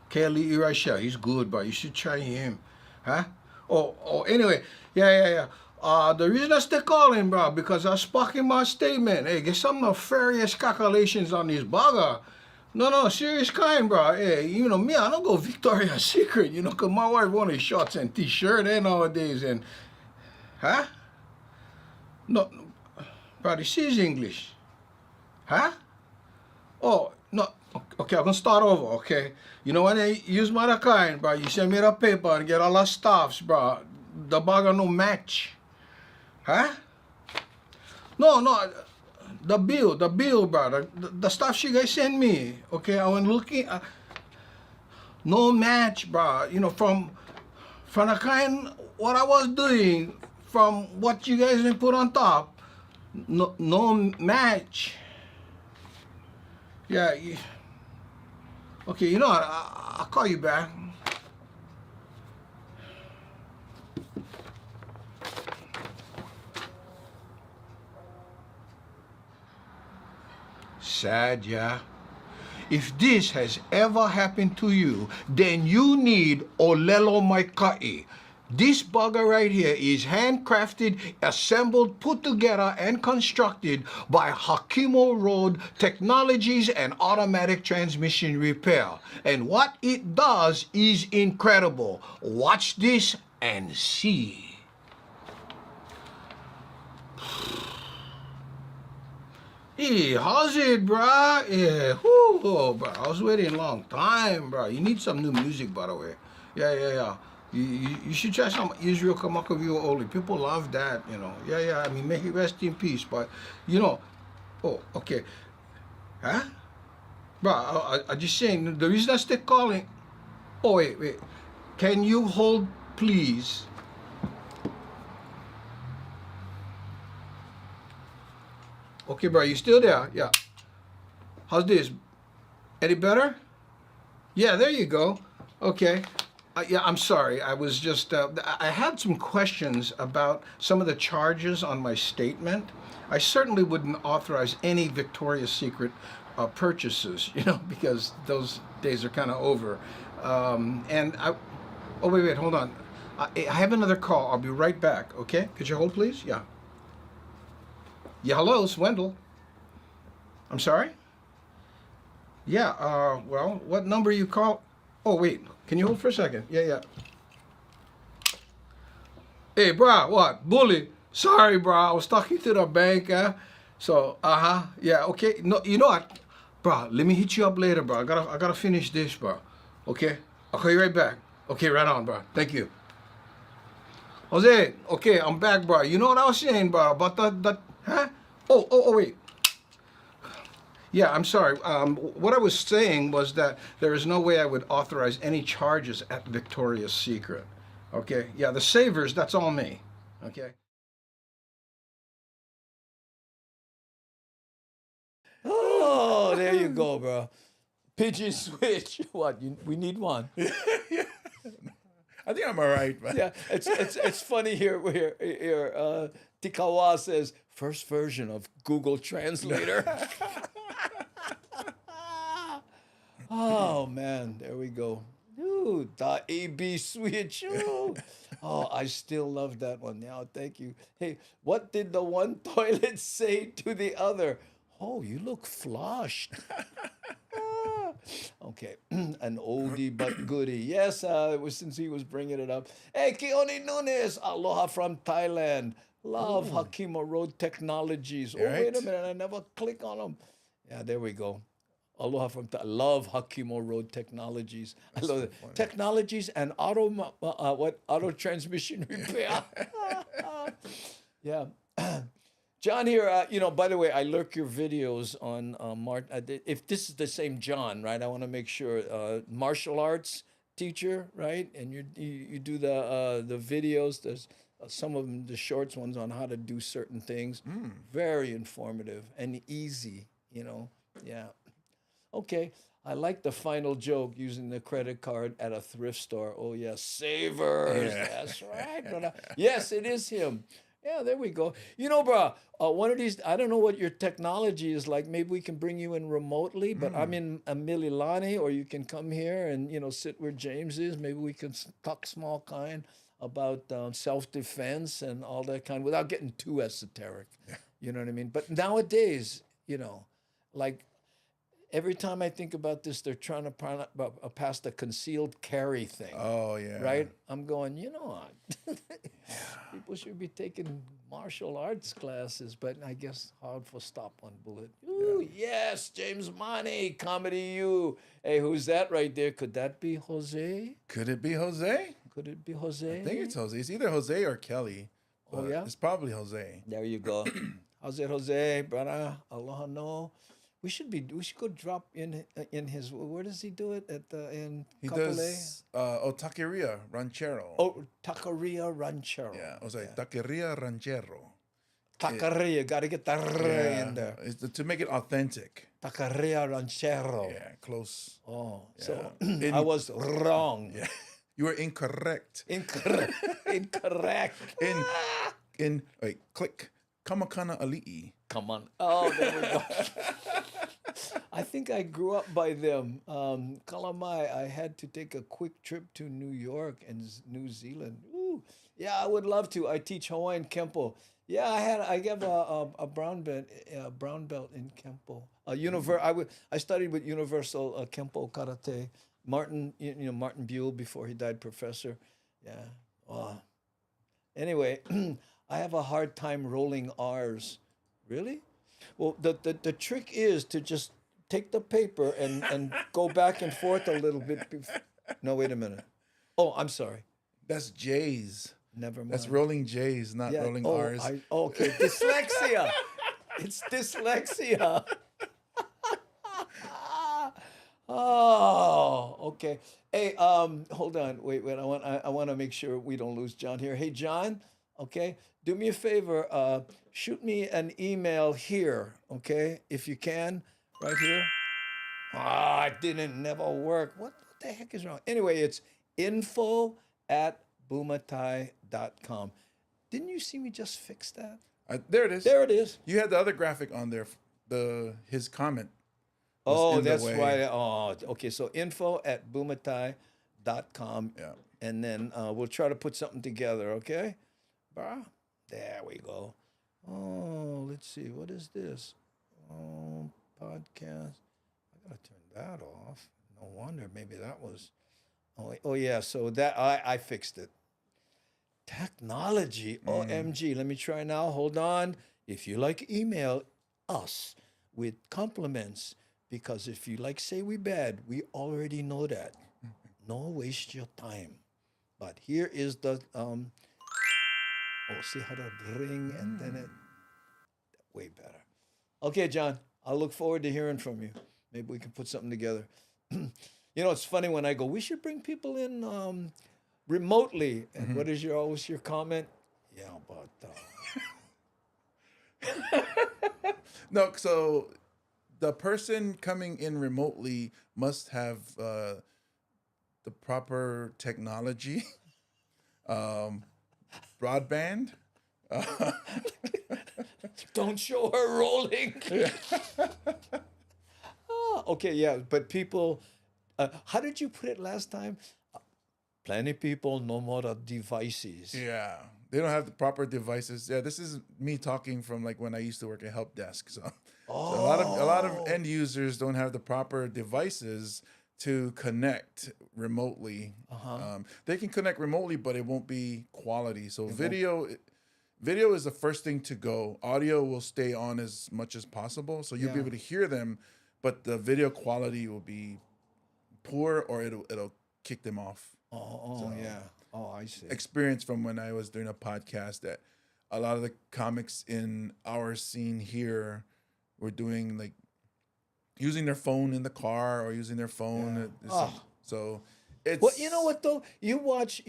Kelly Irasha, he's good, bro. You should try him. Huh? Oh, anyway, yeah. The reason I stay calling, bro, because I spoke in my statement. Hey, get some nefarious calculations on this bugger. No, serious kind, bro. Hey, you know, me, I don't go Victoria's Secret, you know, because my wife wanted shorts and t-shirt nowadays, and... Huh? No, bro, this is English. Huh? Oh, no. Okay, I'm gonna start over, okay? You know, when I use my kind, bro, you send me the paper and get all the stuffs, bro. The bugger no match. Huh? No, the bill, bro. The stuff she guys send me, okay? I went looking, no match, bro. You know, from the kind, what I was doing, from what you guys didn't put on top, no match. Yeah, okay, you know what, I'll call you back. Sad, yeah? If this has ever happened to you, then you need Olelo Maikai. This bugger right here is handcrafted, assembled, put together, and constructed by Hakimo Road Technologies and Automatic Transmission Repair. And what it does is incredible. Watch this and see. Hey, how's it, bruh? Yeah, whoo, bro. I was waiting a long time, bro. You need some new music, by the way. Yeah. You should try some Israel Kamakaviwa Oli. People love that, you know. Yeah. I mean, make it rest in peace. But, you know, oh, okay. Huh? Bro, I just saying, the reason I stay calling. Oh, wait. Can you hold, please? Okay, bro, you still there? Yeah. How's this? Any better? Yeah, there you go. Okay. Yeah, I'm sorry. I was just, I had some questions about some of the charges on my statement. I certainly wouldn't authorize any Victoria's Secret purchases, because those days are kind of over. Oh, wait, hold on. I have another call. I'll be right back, okay? Could you hold, please? Yeah. Yeah, hello, it's Wendell. I'm sorry? Yeah, well, what number you call? Oh, wait, can you hold for a second? Yeah. Hey, bro, what? Bully? Sorry, bro, I was talking to the bank, So, yeah, okay. No, you know what? Bro, let me hit you up later, bro. I gotta finish this, bro. Okay? I'll call you right back. Okay, right on, bro. Thank you. Jose, okay, I'm back, bro. You know what I was saying, bro, about that, huh? Oh, wait. Yeah, I'm sorry. What I was saying was that there is no way I would authorize any charges at Victoria's Secret. Okay? Yeah, the savers, that's all me. Okay? Oh, there you go, bro. Pidgin switch. What? We need one. I think I'm all right, man. Yeah, it's funny here. Tikawa says first version of Google Translator. Oh man, there we go. Ooh, the AB switch. Ooh. Oh, I still love that one. Now, thank you. Hey, what did the one toilet say to the other? Oh, you look flushed. Okay, an oldie but goodie. Yes, it was since he was bringing it up. Hey, Keone Nunes, aloha from Thailand. Love Hakima Road Technologies. Oh, wait a minute, I never click on them. Yeah, there we go. Aloha from love Hakimo Road Technologies. I love it. Technologies and auto transmission repair. Yeah. John here, by the way, I lurk your videos on if this is the same John, right? I want to make sure. Martial arts teacher, right? And you do the videos. There's some of them, the shorts ones on how to do certain things. Very informative and easy, Yeah. Okay. I like the final joke using the credit card at a thrift store. Oh, yes. Savers. Yeah. That's right, brother. Yes, it is him. Yeah, there we go. Bro, one of these, I don't know what your technology is like. Maybe we can bring you in remotely, but I'm in Mililani, or you can come here and, sit where James is. Maybe we can talk small kind about self-defense and all that kind without getting too esoteric. Yeah. You know what I mean? But nowadays, like, every time I think about this, they're trying to pass the concealed carry thing. Oh, yeah. Right? I'm going, people should be taking martial arts classes, but I guess hard for stop one bullet. Ooh, yes, James Money, Comedy U. Hey, who's that right there? Could that be Jose? Could it be Jose? Could it be Jose? I think it's Jose. It's either Jose or Kelly. Oh, yeah? It's probably Jose. There you go. How's it, Jose, brother? Aloha no. We should go drop in his. Where does he do it in? He Kapolei? does Taqueria Ranchero. Oh, Taqueria Ranchero. Yeah, I was like Taqueria Ranchero. Taqueria, got to get the in there. It's to make it authentic. Taqueria Ranchero. Yeah, close. Oh, Yeah. so I was wrong. Yeah, you were incorrect. Incorrect. Wait, click. Kamakana Ali'i. Come on. Oh, there we go. I think I grew up by them. Kalamai, I had to take a quick trip to New York and New Zealand. Ooh, yeah, I would love to. I teach Hawaiian Kempo. Yeah, I have a brown belt in Kempo. I studied with Universal Kempo Karate. Martin, Martin Buell before he died, professor. Yeah. Wow. Anyway, I have a hard time rolling R's. Really? Well, the trick is to just take the paper and go back and forth a little bit. No, wait a minute. Oh, I'm sorry. That's J's. Never mind. That's rolling J's, not rolling R's. Okay, dyslexia. It's dyslexia. Oh, okay. Hey, hold on. Wait. I want to make sure we don't lose John here. Hey, John. Okay, do me a favor. Shoot me an email here. Okay, if you can, right here. Ah, it didn't never work. What the heck is wrong? Anyway, it's info@bumatai.com. Didn't you see me just fix that? There it is. There it is. You had the other graphic on there. His comment. was Oh, in the that's way. right. Oh, okay. So info@bumatai.com. Yeah. And then we'll try to put something together, okay? Bruh. There we go. Oh, let's see. What is this? Oh, podcast. I gotta turn that off. No wonder. Maybe that was. Oh yeah. So that I fixed it. Technology. OMG. Let me try now. Hold on. If you like, email us with compliments, because if you like say we bad, we already know that. No waste your time. But here is the see how to ring and then it way better. Okay, John, I'll look forward to hearing from you. Maybe we can put something together. You know, it's funny when I go, we should bring people in remotely. And what is always your comment? Yeah, but No, so the person coming in remotely must have the proper technology, broadband. don't show her rolling. Okay, yeah, but people, how did you put it last time? Plenty people, no more devices. Yeah, they don't have the proper devices. Yeah, this is me talking from like when I used to work at help desk. So, so a lot of end users don't have the proper devices to connect remotely. They can connect remotely, but it won't be quality. So video is the first thing to go. Audio will stay on as much as possible, so you'll be able to hear them, but the video quality will be poor, or it'll kick them off. Yeah. Oh, I see. Experience from when I was doing a podcast that a lot of the comics in our scene here were doing like using their phone in the car or using their phone. So it's Well, you know what though? You watch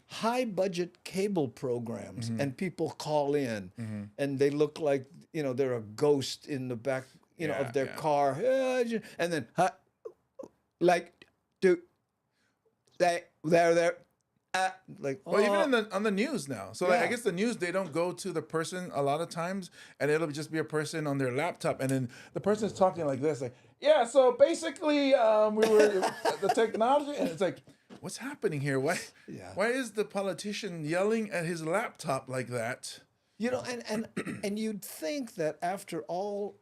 high budget cable programs and people call in and they look like, you know, they're a ghost in the back, you know, of their car. And then like dude, they're like, well, even on the news now. So like, I guess the news, they don't go to the person a lot of times, and it'll just be a person on their laptop, and then the person's talking like this, like, yeah. So basically, we were the technology, and it's like, what's happening here? Why is the politician yelling at his laptop like that? you know, and you'd think that after all,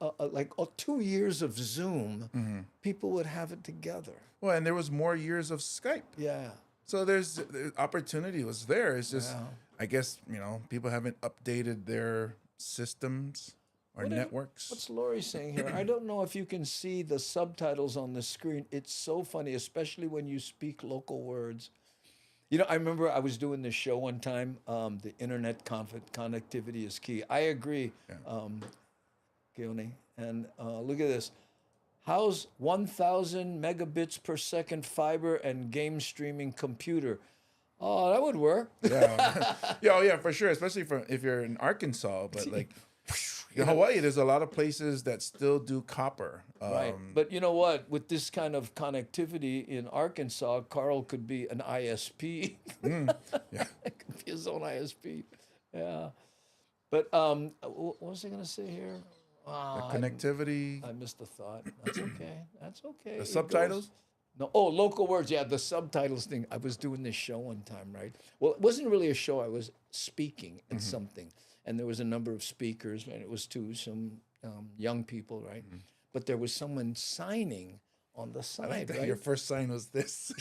2 years of Zoom, people would have it together. Well, and there was more years of Skype. Yeah. So the opportunity was there. It's just, I guess, you know, people haven't updated their systems or networks. What's Lori saying here? I don't know if you can see the subtitles on the screen. It's so funny, especially when you speak local words. You know, I remember I was doing this show one time. The internet connectivity is key. I agree, Keone. And look at this. How's 1,000 megabits per second fiber and game streaming computer? Oh, that would work. Yeah, for sure. Especially if you're in Arkansas, but like in Hawaii, there's a lot of places that still do copper. Right. But you know what? With this kind of connectivity in Arkansas, Carl could be an ISP. It could be his own ISP. Yeah. But what was I going to say here? Connectivity. I missed the thought. That's okay. That's okay. The subtitles? No. Oh, local words. Yeah, the subtitles thing. I was doing this show one time, right? Well, it wasn't really a show. I was speaking at something. And there was a number of speakers, and it was to some young people, right? But there was someone signing on the side, I like that right? your first sign was this.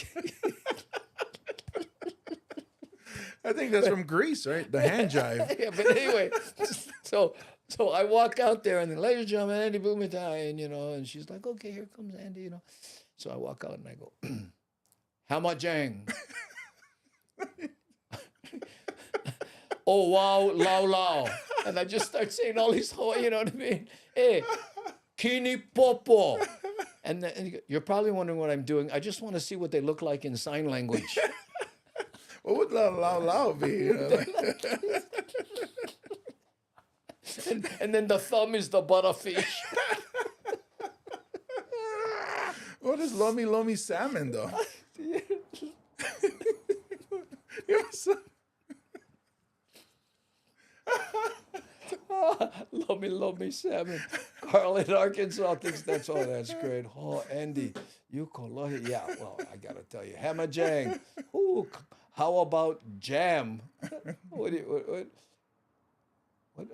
I think that's from Greece, right? The hand jive. Yeah, but anyway, so I walk out there, and then, ladies and gentlemen, Andy Bumatai, and, you know, and she's like, okay, here comes Andy, you know. So I walk out, and I go, Hamajang. Oh, wow, lao, lao. And I just start saying all these, you know what I mean? Hey, kini popo. And you're probably wondering what I'm doing. I just want to see what they look like in sign language. What would lao lao be? You know, like- And then the thumb is the butterfish. What is lomi lomi salmon though? Yes. Lomi lomi salmon. Carl in Arkansas thinks that's great. Oh, Andy, you kolohi. Yeah, well, I gotta tell you, hamajang. Ooh, how about jam? What?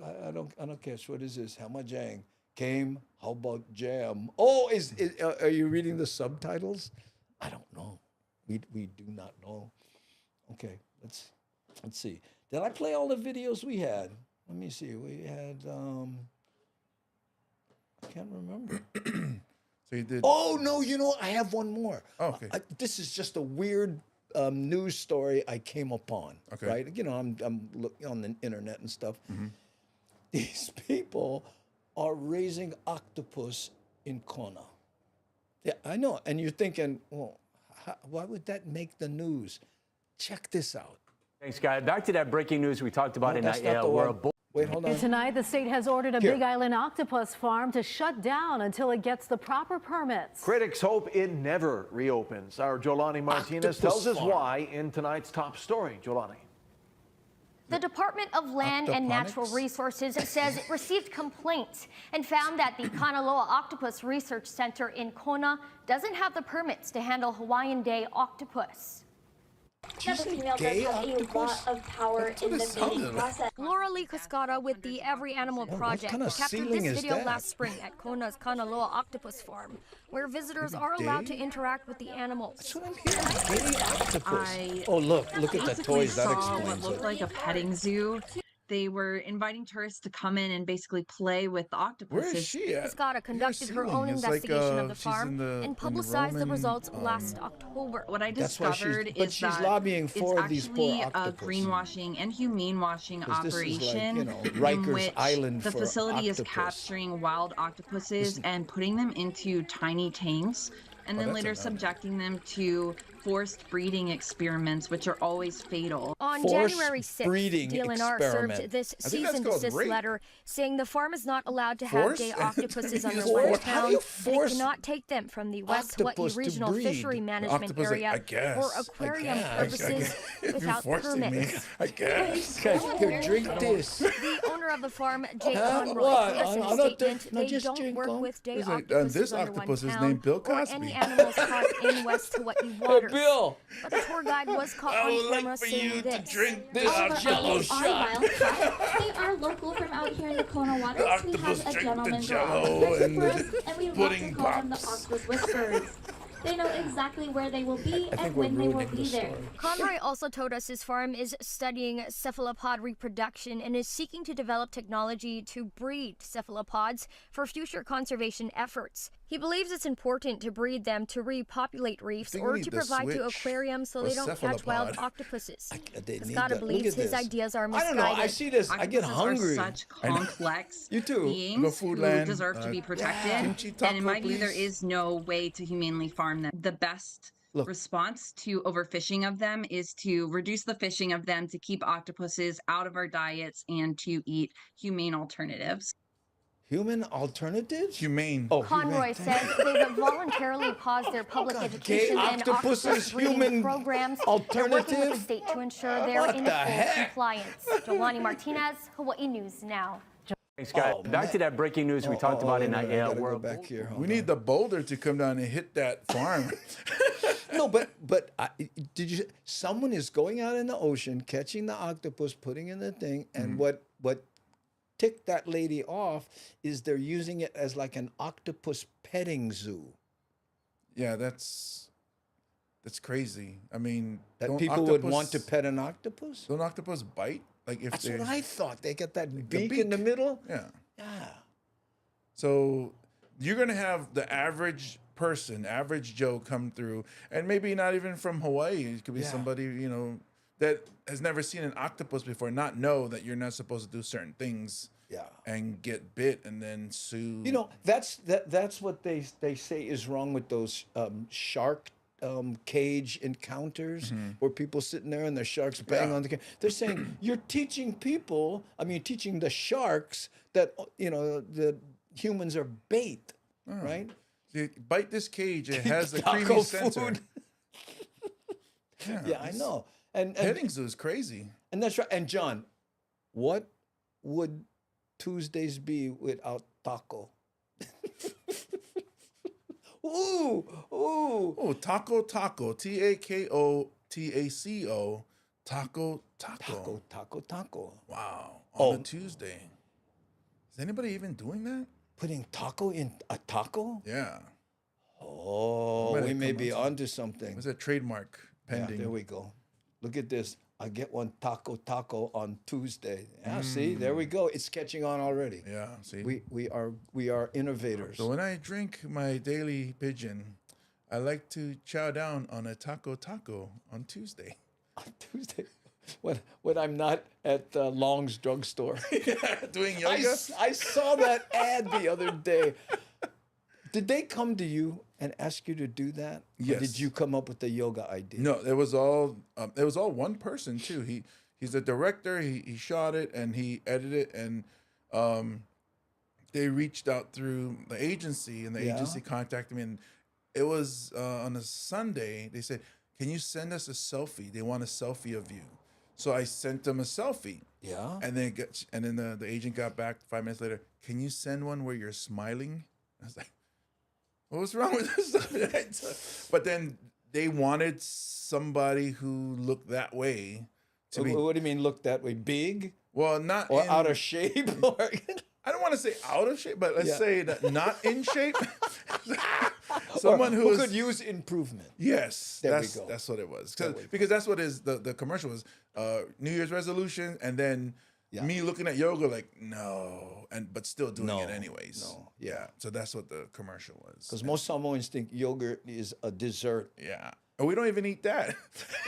I don't catch. What is this? Hamajang came. How about jam? Oh, are you reading the subtitles? I don't know. We do not know. Okay, let's see. Did I play all the videos we had? Let me see. We had I can't remember. So you did. Oh no, you know I have one more. Oh, okay. This is just a weird news story I came upon. Okay. Right? You know, I'm looking on the internet and stuff. These people are raising octopus in Kona. Yeah, I know. And you're thinking, well, why would that make the news? Check this out. Thanks, guy. Back to that breaking news we talked about in that's not the where a one. Wait, hold on. Tonight, the state has ordered a Here. Big Island octopus farm to shut down until it gets the proper permits. Critics hope it never reopens. Our Jolani Martinez Octopus tells us farm. why in tonight's top story. Jolani. The Department of Land and Natural Octoponics? Resources says it received complaints and found that the Kanaloa Octopus Research Center in Kona doesn't have the permits to handle Hawaiian Day octopus. Did you say gay octopus? of power That's what it sounded like. Laura Lee Cascada with the Every Animal Project kind of captured ceiling this is video that? last spring at Kona's Kanaloa Octopus Farm, where visitors are allowed to interact with the animals. That's what I'm hearing. Gay octopus. Oh, look at the basically toys. That saw explains what looked it. like a petting zoo. They were inviting tourists to come in and basically play with the octopuses. Where is she at? Cascada conducted her own ceiling. It's like, investigation of the she's farm in the- in and the publicized the Roman, results last October. What I That's why discovered but is she's that lobbying for it's these actually poor a octopus. greenwashing and humane washing 'Cause this is like, operation you know, in Rikers which Island the for facility is octopus. capturing wild octopuses and putting them into tiny tanks and then that's later a no-no. subjecting them to forced breeding experiments, which are always fatal. On Forced January 6th, breeding DLNR experiment. served this I think cease that's and called desist rape. letter saying the farm is not allowed to have Forced? gay octopuses on their Forced? lunch How do pound. you They force cannot take them from the West Hawaii octopus to Regional breed? Fishery Management Octopus, like, Area I guess. for aquarium guess. purposes If you're without forcing me, permits. I guess. Okay, here, drink this. The owner of the farm, Jake Huh? Conroy, What? told us in I a don't statement think- no, they just don't drink work on. with day He's like, octopuses this under octopus one is pound named Bill or Cosby. any animals caught in West Hawaii Hey, waters. Bill. But the tour guide was caught I on would camera like for saying you to this. drink this This octopus jello shot. shot. They are local from out here in the Kona waters. The We octopus have a drink the gentleman jello and the and we love pudding to call them the pops. octopus whisperers. They know exactly where they will be I think and we're when they will ruining be the there. story. Conroy also told us his farm is studying cephalopod reproduction and is seeking to develop technology to breed cephalopods for future conservation efforts. He believes it's important to breed them to repopulate reefs think or we need to to provide to switch aquariums so a they don't catch wild cephalopod. octopuses. They need Cascada that. Look believes at his this. ideas are I misguided. don't know. I see this. I get Octopuses hungry. are such complex You too. beings Go Food who Land, deserve to be protected. kimchi And in my taco, view, there please. is no way to humanely farm them. The best Look. response to overfishing of them is to reduce the fishing of them, to keep octopuses out of our diets, and to eat humane alternatives. Human alternatives? Humane. Oh, Conroy humane. says they've voluntarily paused their public God, education gay and octopuses, octopus breeding human programs. They're working with the alternative? state to ensure they're What in the full heck? compliance. Jolani Martinez, Hawaii News Now. Thanks, guy. Oh, Back to that breaking news we talked about in I gotta where go a back here. We Hold need on. the boulder to come down and hit that farm. No, but did you? Someone is going out in the ocean, catching the octopus, putting in the thing, and what ticked that lady off is they're using it as like an octopus petting zoo. Yeah, that's crazy. I mean, That don't people would want to octopus- pet an octopus. Don't octopus bite? Like if That's they, what I thought. They got that the beak in the beak. middle. Yeah. Yeah. So you're gonna have the average person, average Joe, come through, and maybe not even from Hawaii. It could be Yeah. somebody that has never seen an octopus before, not know that you're not supposed to do certain things. Yeah. And get bit and then sue. You know, that's what they say is wrong with those shark cage encounters Mm-hmm. where people sitting there and the sharks bang on the cage. They're saying you're teaching people. I mean, teaching the sharks that the humans are bait, right? You bite this cage. It has a Taco creamy center. food. Yeah, I know. And Petting zoo is crazy. And that's right. And John, what would Tuesdays be without taco? Ooh. Oh, taco. Takotaco. Taco. Wow. On a Tuesday. Is anybody even doing that? Putting taco in a taco? Yeah. Oh, we may be onto something. It's a trademark pending. Yeah, there we go. Look at this. I get one taco on Tuesday. Yeah, see, there we go. It's catching on already. Yeah, see. We are innovators. So when I drink my daily Pidgin, I like to chow down on a taco on Tuesday. On Tuesday, when I'm not at Long's drugstore. Doing yoga? I saw that ad the other day. Did they come to you and ask you to do that? Yes. Or did you come up with the yoga idea? No, it was all one person too. He's a director. He shot it and he edited it, and they reached out through the agency, and the agency contacted me, and it was on a Sunday. They said, "Can you send us a selfie? They want a selfie of you." So I sent them a selfie. Yeah. And then the agent got back 5 minutes later. "Can you send one where you're smiling?" I was like, "What's wrong with this?" But then they wanted somebody who looked that way. What do you mean look that way? Big? Well, not or out of shape? Or I don't want to say out of shape, but let's say that not in shape. Someone who could use improvement. Yes, There we go. That's what it was. Because that's what the commercial was. New Year's resolution, and then me looking at yoga like no, but still doing it anyways. Yeah. So that's what the commercial was. Because most Samoans think yogurt is a dessert. Yeah. And we don't even eat that.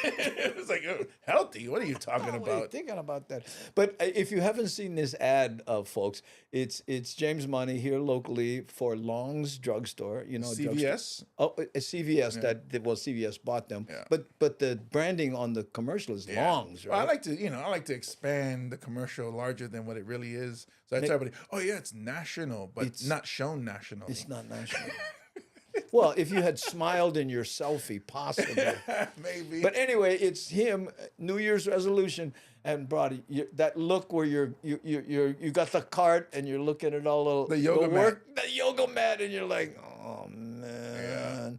It's like healthy. What are you talking What are you about? thinking about that? But if you haven't seen this ad, folks, it's James Money here locally for Long's Drugstore. You know, CVS? CVS. CVS bought them. Yeah. But the branding on the commercial is Long's, right? Well, I like to expand the commercial larger than what it really is. So I tell everybody, oh yeah, it's national, but it's not shown nationally. It's not national. Well, if you had smiled in your selfie, possibly. Maybe. But anyway, it's him, New Year's resolution, and Brody, that look where you got the cart and you're looking at all the yoga mat. The yoga mat, and you're like, oh man,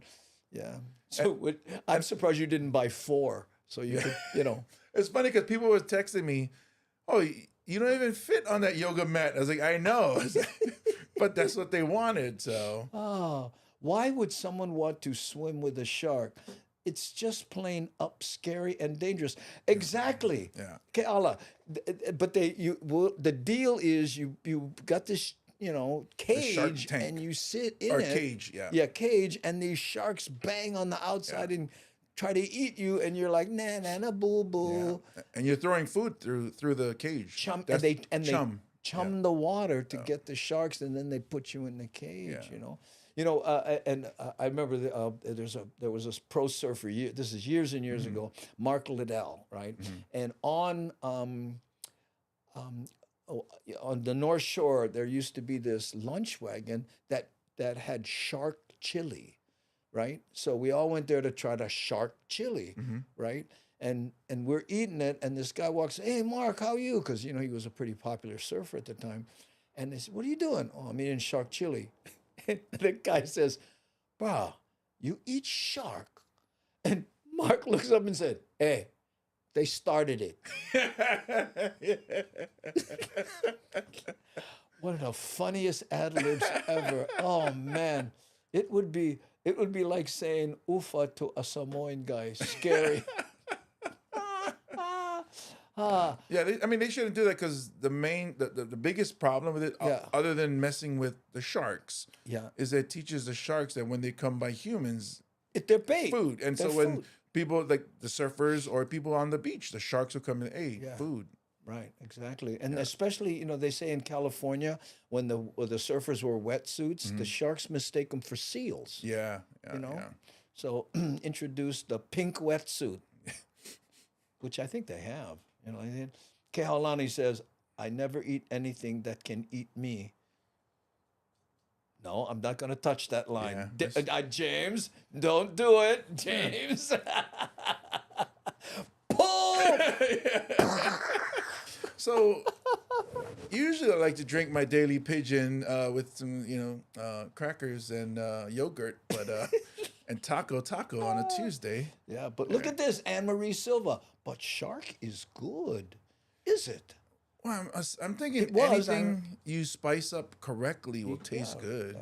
yeah. So I'm surprised you didn't buy 4, so you could, It's funny because people were texting me, oh, you don't even fit on that yoga mat. I was like, I know, but that's what they wanted. So. Oh. Why would someone want to swim with a shark? It's just plain up, scary, and dangerous. Exactly. Yeah. Okay, Allah. But the deal is you got this cage and you sit in it. Cage, yeah. Yeah, cage, and these sharks bang on the outside and try to eat you, and you're like na boo boo. Yeah. And you're throwing food through the cage. They chum the water to get the sharks, and then they put you in the cage. And I remember there was this pro surfer. This is years and years ago. Mark Liddell, right? And on the North Shore, there used to be this lunch wagon that had shark chili, right? So we all went there to try the shark chili, right? And we're eating it, and this guy walks, "Hey, Mark, how are you?" Because he was a pretty popular surfer at the time. And they said, "What are you doing?" "Oh, I'm eating shark chili." And the guy says, "Bro, you eat shark?" And Mark looks up and said, "Hey, they started it." One of the funniest ad libs ever. Oh man, it would be like saying "ufa" to a Samoan guy. Scary. Yeah, they shouldn't do that because the biggest problem with it, other than messing with the sharks, is that it teaches the sharks that when they come by humans, they're bait. Food. And They're so when food. people like the surfers or people on the beach, the sharks will come in, food. Right, exactly. And especially, they say in California, when the surfers wear wetsuits, the sharks mistake them for seals. Yeah. So introduce the pink wetsuit, which I think they have. You know, Kehaulani says, I never eat anything that can eat me. No, I'm not going to touch that line. James, don't do it, James. Pull! So usually I like to drink my daily Pidgin with some, crackers and yogurt, but and taco on a Tuesday. Yeah, but look at this, Anne Marie Silva. But shark is good, is it? Well, I'm thinking anything you spice up correctly will taste good.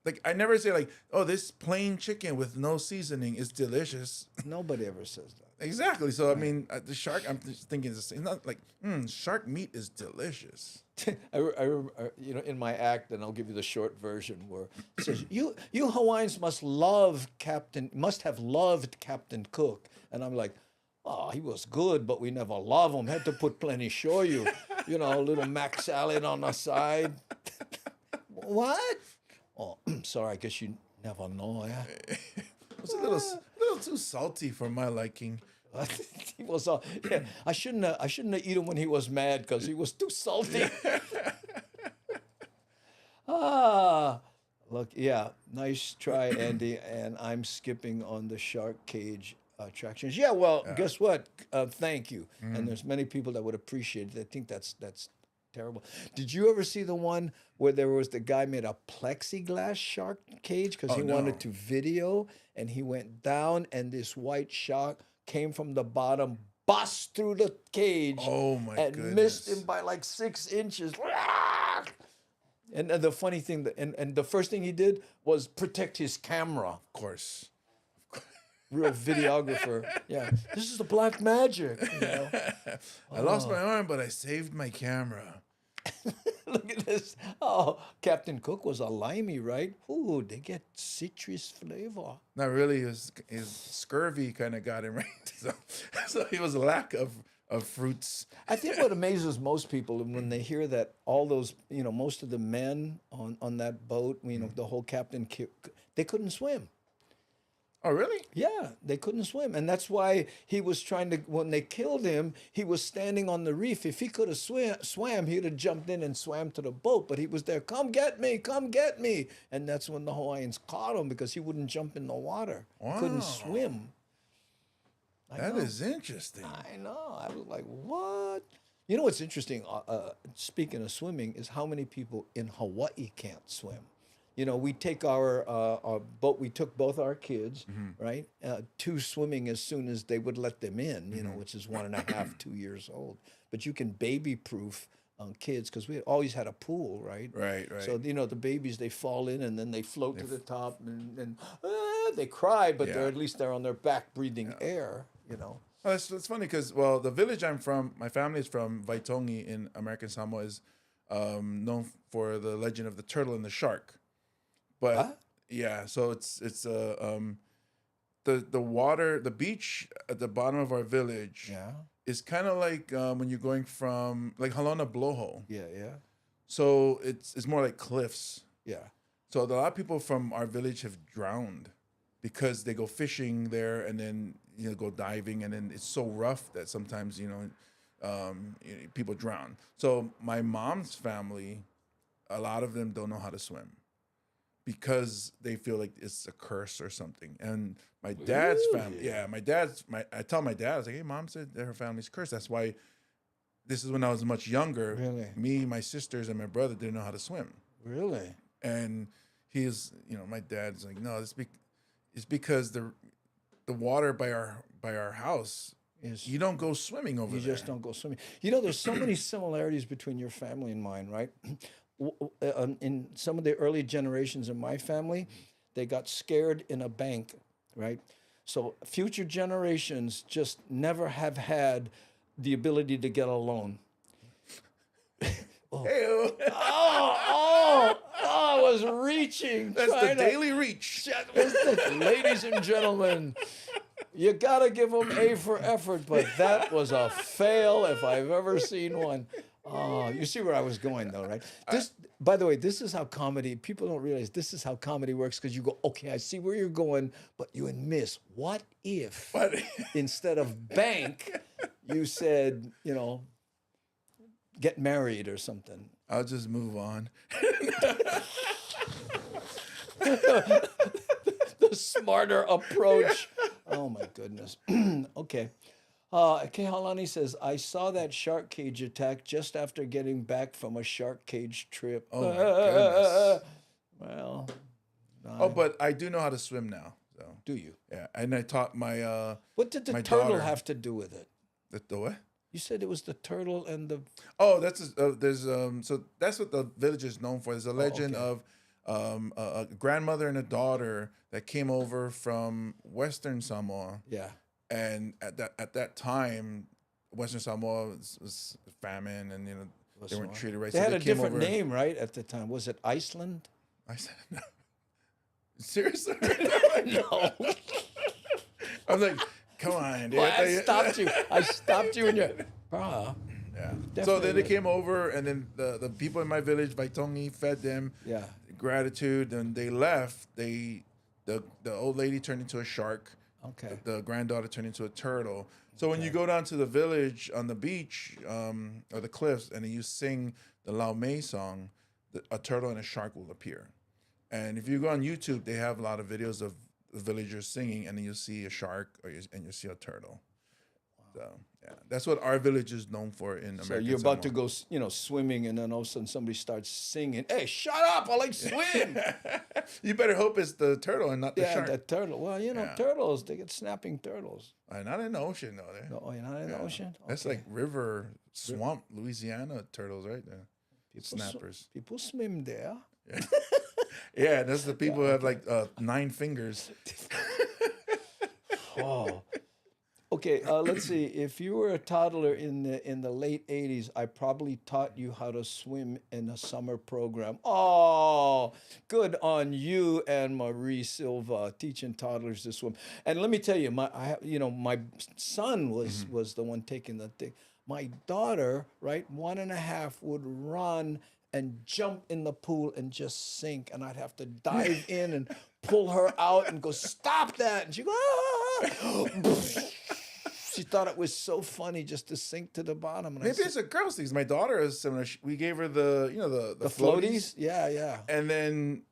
Like I never say like, oh, this plain chicken with no seasoning is delicious. Nobody ever says that. Exactly. So I mean, the shark. I'm just thinking it's not like shark meat is delicious. In my act, and I'll give you the short version where it says, "You Hawaiians must have loved Captain Cook," and I'm like, "Oh, he was good, but we never love him. Had to put plenty shoyu, a little mac salad on the side." What? Oh, sorry. I guess you never know. Yeah. It's a little too salty for my liking. He was. Yeah, I shouldn't have eaten him when he was mad because he was too salty. Look, yeah, nice try, Andy. And I'm skipping on the shark cage attractions. Yeah, well, guess what? Thank you. And there's many people that would appreciate it. I think that's terrible. Did you ever see the one where there was the guy made a plexiglass shark cage because he wanted to video, and he went down, and this white shark came from the bottom, bust through the cage, and missed him by like 6 inches. And the funny thing, and the first thing he did was protect his camera. Of course. Real videographer. Yeah, this is the black magic. I lost my arm, but I saved my camera. Look at this. Oh, Captain Cook was a limey, right? Ooh, they get citrus flavor. Not really. His scurvy kind of got him, right? So it was a lack of fruits. I think what amazes most people when they hear that all those, most of the men on that boat, the whole Captain Cook, they couldn't swim. Oh, really? Yeah, they couldn't swim. And that's why he was trying to, when they killed him, he was standing on the reef. If he could have swam, he would have jumped in and swam to the boat. But he was there, come get me, come get me. And that's when the Hawaiians caught him because he wouldn't jump in the water. Wow. He couldn't swim. That is interesting. I know. I was like, what? You know what's interesting, speaking of swimming, is how many people in Hawaii can't swim. We take our boat. We took both our kids, right, to swimming as soon as they would let them in. Which is 1.5, 2 years old. But you can baby-proof kids because we always had a pool, right? Right. So the babies, they fall in and then they float to the top and they cry, but at least they're on their back breathing air. Well, it's funny because the village I'm from, my family is from Waitongi in American Samoa, is known for the legend of the turtle and the shark. But yeah, so it's the water, the beach at the bottom of our village is kind of like when you're going from like Halona Bloho. Yeah. So it's more like cliffs. Yeah. So a lot of people from our village have drowned because they go fishing there and then go diving, and then it's so rough that sometimes people drown. So my mom's family, a lot of them don't know how to swim, because they feel like it's a curse or something. And my dad's family, I tell my dad, I was like, hey, Mom said that her family's cursed. That's why this is when I was much younger. Really? Me, my sisters, and my brother didn't know how to swim. Really? And my dad's like, no, it's because the water by our house, you don't go swimming over there. You just don't go swimming. There's so many similarities between your family and mine, right? In some of the early generations in my family, they got scared in a bank, right? So future generations just never have had the ability to get a loan. I was reaching. That's the daily reach. Ladies and gentlemen, you got to give them A for effort, but that was a fail if I've ever seen one. Oh, you see where I was going, though, right? by the way, this is how comedy, people don't realize this is how comedy works, because you go, okay, I see where you're going, but you would miss. What if instead of bank, you said, you know, get married or something? I'll just move on. The smarter approach. Oh my goodness. Okay. Kehalani says, I saw that shark cage attack just after getting back from a shark cage trip. Oh my goodness. Well. Oh, but I do know how to swim now. So. Do you? Yeah, and I taught my what did the my turtle daughter. have to do with it? The what? You said it was the turtle and the. Oh, that's there's so that's what the village is known for. There's a legend of a grandmother and a daughter that came over from Western Samoa. Yeah. And at that time, Western Samoa was famine, and they weren't treated right. They so had they a came different over. name, right? At the time, was it Iceland? I said no. Seriously? No. I was like, come on, dude. Well, I stopped you. I stopped you in your. Yeah. Definitely. So then they came over, and then the people in my village, Vaitongi, fed them. Yeah. Gratitude. Then they left. The old lady turned into a shark. Okay. The granddaughter turned into a turtle. So when you go down to the village on the beach or the cliffs, and then you sing the Lau Mei song, a turtle and a shark will appear. And if you go on YouTube, they have a lot of videos of the villagers singing, and then you see a shark and you see a turtle. So yeah, that's what our village is known for in America. So you're about to go, swimming, and then all of a sudden somebody starts singing, "Hey, shut up! I like swim." You better hope it's the turtle and not the shark. Yeah, the turtle. Well, turtles, they get snapping turtles. Not in the ocean, though. No, you're not in the ocean? That's like river, swamp, Louisiana turtles right there. Snappers. People swim there. Yeah, yeah, that's the people who have like 9 fingers. Oh. Okay, let's see. If you were a toddler in the late 80s, I probably taught you how to swim in a summer program. Oh, good on you and Marie Silva, teaching toddlers to swim. And let me tell you, my son was the one taking the thing. My daughter, right, 1.5, would run and jump in the pool and just sink, and I'd have to dive in and pull her out and go, "Stop that!" And she go, "Ah!" She thought it was so funny just to sink to the bottom. And Maybe it's a girl's thing. My daughter is similar. We gave her the floaties. Yeah. And then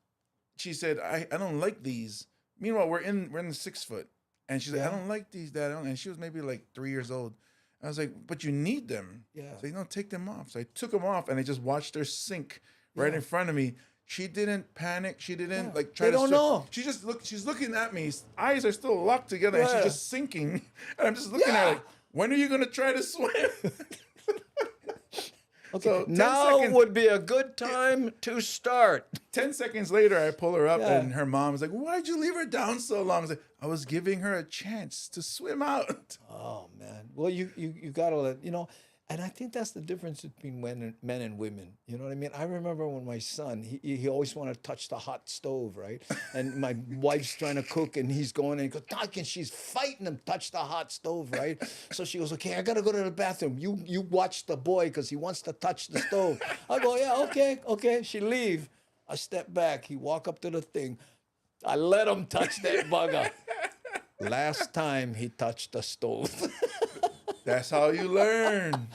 she said, "I don't like these." Meanwhile, we're in the 6 foot, and she's like, "I don't like these, Dad." And she was maybe like 3 years old. I was like, "But you need them." Yeah. So no, take them off. So I took them off, and I just watched her sink right in front of me. She didn't panic. She didn't like try They to. don't know. She just looked. She's looking at me. Eyes are still locked together, and she's just sinking. And I'm just looking at her like, "When are you gonna try to swim?" Okay. So 10 now seconds, would be a good time to start. 10 seconds later, I pull her up, Yeah. and her mom was like, "Why'd you leave her down so long?" I was like, "I was giving her a chance to swim out." Oh man. Well, you gotta let and I think that's the difference between men and women. You know what I mean? I remember when my son, he always wanted to touch the hot stove, right? And my wife's trying to cook, and he's going, and he goes, "Talking," she's fighting him, touch the hot stove, right? So she goes, "Okay, I gotta go to the bathroom. You watch the boy because he wants to touch the stove." I go, "Yeah, okay." She leave. I step back. He walk up to the thing. I let him touch that bugger. Last time he touched the stove. That's how you learn.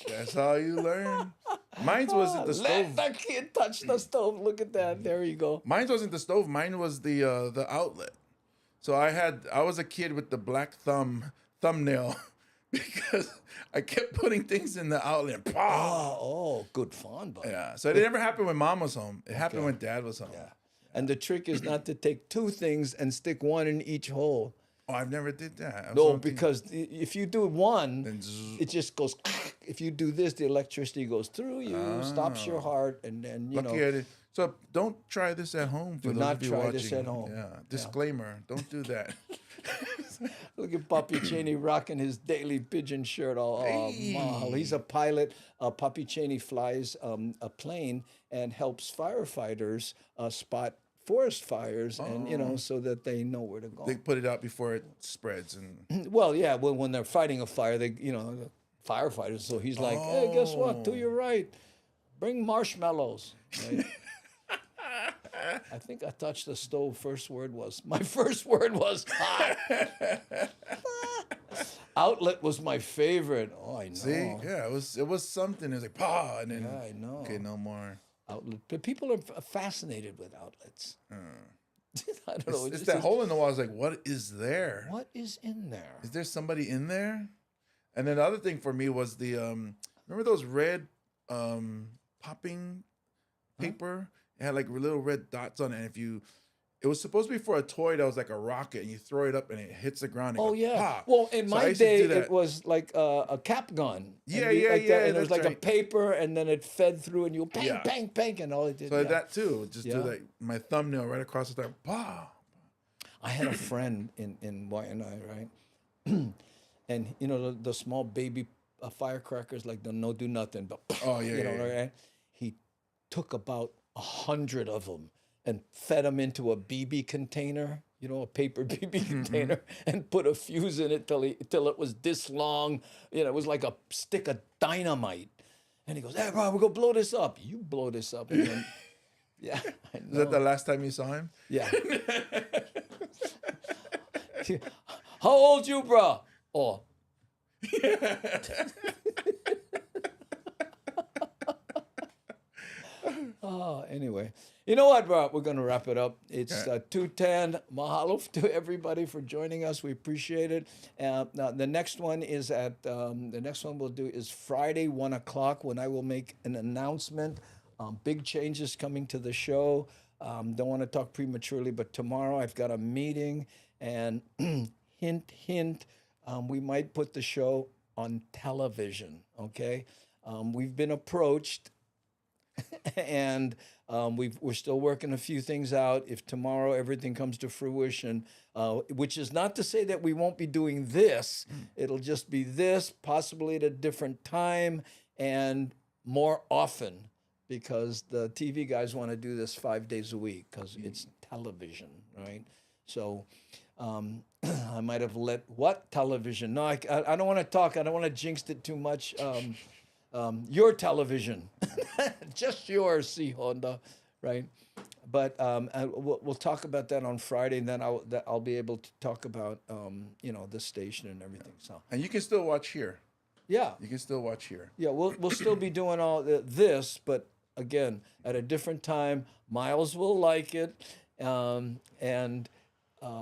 That's how you learn. Mine wasn't the stove. Let the kid touch the stove. Look at that. There you go. Mine wasn't the stove. Mine was the outlet. So I was a kid with the black thumbnail because I kept putting things in the outlet. Oh, good fun, buddy. Yeah. So it never happened when Mom was home. It happened when Dad was home. Yeah. And the trick is not to take 2 things and stick 1 in each hole. Oh, I've never did that. No, because if you do 1, it just goes. If you do this, the electricity goes through you, stops your heart, and then Lucky I did. So don't try this at home. Do not try this at home. Yeah. Disclaimer: don't do that. Look at Papi Cheney rocking his daily Pidgin shirt. Oh, he's a pilot. Papi Cheney flies a plane and helps firefighters spot forest fires, and so that they know where to go. They put it out before it spreads, and well, yeah, when they're fighting a fire, they the firefighters. So he's like, "Hey, guess what? To your right." bring marshmallows. Right? I think I touched the stove. My first word was hot. Outlet was my favorite. Oh, I know. See, yeah, it was something. It was like pa, and then Yeah, I know. okay, no more. Outlet. But people are fascinated with outlets. I don't know. It's that hole in the wall. I was like, what is there? What is in there? Is there somebody in there? And then the other thing for me was the remember those red popping paper? It had like little red dots on it. And it was supposed to be for a toy that was like a rocket, and you throw it up and it hits the ground. And Oh goes, yeah. pop. Well, in So I my used to day, do that. it was like a cap gun. Yeah, And yeah, like yeah, that, and it was that's like a right. paper, and then it fed through, and you bang, Yeah. bang, bang, and all it did. So yeah. that too, just Yeah. do like my thumbnail right across the top. Bah. I had a friend in Y&I, right? And you know the small baby firecrackers, like the no do nothing, but Oh, yeah, you know, yeah, yeah. right? He took about 100 of them and fed them into a BB container, you know, a paper BB container, and put a fuse in it till it was this long. You know, it was like a stick of dynamite. And he goes, "Hey, bro, we're gonna blow this up." You blow this up, and then, yeah. I know. Is that the last time you saw him? Yeah. How old you, bro? Oh. Oh, anyway. You know what, bro? We're going to wrap it up. It's 2:10. Mahalo to everybody for joining us. We appreciate it. Now, the next one is the next one we'll do is Friday, 1 o'clock, when I will make an announcement. Big changes coming to the show. Don't want to talk prematurely, but tomorrow I've got a meeting, and hint, hint, we might put the show on television, okay? We've been approached, and we're still working a few things out. If tomorrow everything comes to fruition, which is not to say that we won't be doing this, it'll just be this, possibly at a different time and more often, because the TV guys want to do this 5 days a week because it's television, right? So I might have what television? No, I don't want to talk. I don't want to jinx it too much. Your television, just yours, see Honda, right? But we'll talk about that on Friday, and then I'll be able to talk about the station and everything. So And you can still watch here. yeah, You can still watch here. yeah, we'll still be doing all this, but again at a different time. Miles will like it, and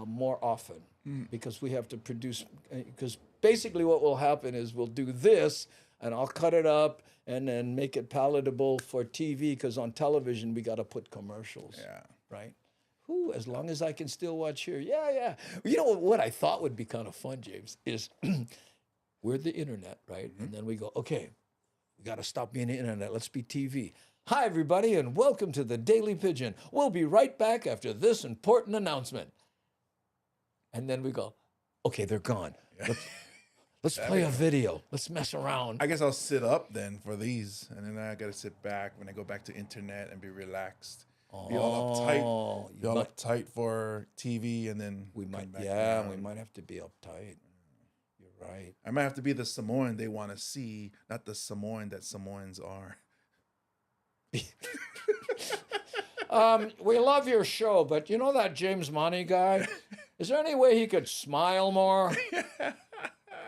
more often because we have to produce. Because basically, what will happen is we'll do this, and I'll cut it up and then make it palatable for TV. Because on television, we got to put commercials. Yeah. Right. Whew, as long as I can still watch here. Yeah, yeah. You know what I thought would be kind of fun, James, is we're the internet, right? And then we go, okay, we got to stop being the internet. Let's be TV. Hi, everybody, and welcome to the Daily Pigeon. We'll be right back after this important announcement. And then we go, okay, they're gone. Let's play a video. Let's mess around. I guess I'll sit up then for these, and then I got to sit back when I go back to internet and be relaxed. Be all uptight. Be all uptight for TV, and then We might, come back yeah, down. we might have to be uptight. You're right. I might have to be the Samoan they want to see, not the Samoan that Samoans are. We love your show, but you know that James Money guy? Is there any way he could smile more?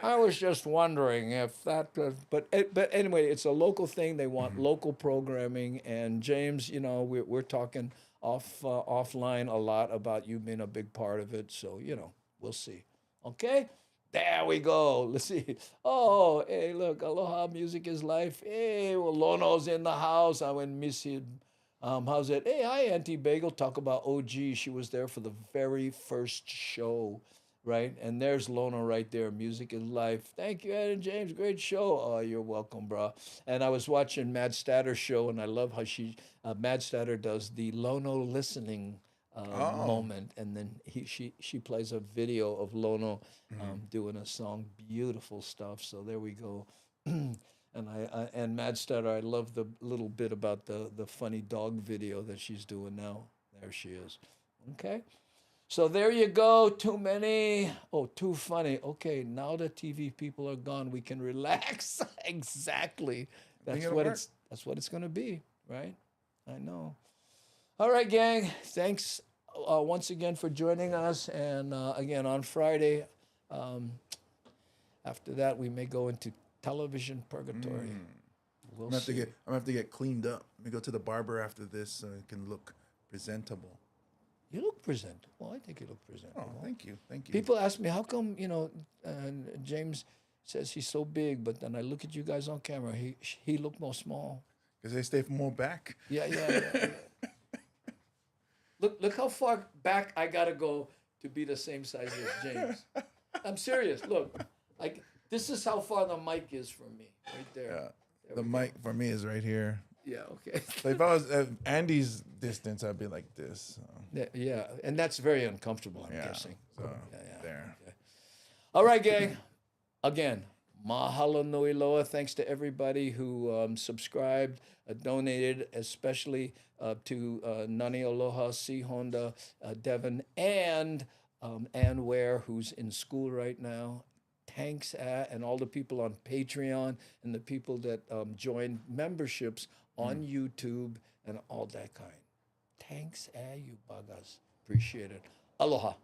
I was just wondering if that could, but anyway, it's a local thing. They want local programming, and James, we're talking offline a lot about you being a big part of it. So we'll see. Okay, there we go. Let's see. Oh, hey, look, aloha, music is life. Hey, well, Lono's in the house. I went miss him. How's it? Hey, hi, Auntie Bagel. Talk about OG. She was there for the very first show. Right, and there's Lona right there. Music is life. Thank you, Ed and James. Great show. Oh, you're welcome, bro. And I was watching Mad Statter's show, and I love how Mad Statter does the Lono listening moment, and then she plays a video of Lono doing a song. Beautiful stuff. So there we go. And Mad Statter, I love the little bit about the funny dog video that she's doing now. There she is. Okay. So there you go. Too many. Oh, too funny. Okay, now the TV people are gone. We can relax. Exactly. That's what it's. that's what it's going to be, right? I know. All right, gang. Thanks once again for joining us. And again, on Friday, after that, we may go into television purgatory. We'll I'm gonna see. have to get cleaned up. Let me go to the barber after this so it can look presentable. You look presentable. I think you look presentable. Oh, thank you. People ask me, how come, James says he's so big, but then I look at you guys on camera, he look more small. Because they stay more back. Yeah. Look how far back I gotta go to be the same size as James. I'm serious. Look, this is how far the mic is from me, right there. Yeah. The mic for me is right here. Yeah, okay. So if I was at Andy's distance, I'd be like this. So. Yeah, and that's very uncomfortable, I'm guessing. So there. Okay. All right, gang. Again, mahalo nui loa. Thanks to everybody who subscribed, donated, especially to Nani Aloha, C. Honda, Devin, and Ann Ware, who's in school right now. Thanks, and all the people on Patreon and the people that joined memberships on YouTube and all that kind. Thanks, you bagas. Appreciate it. Aloha.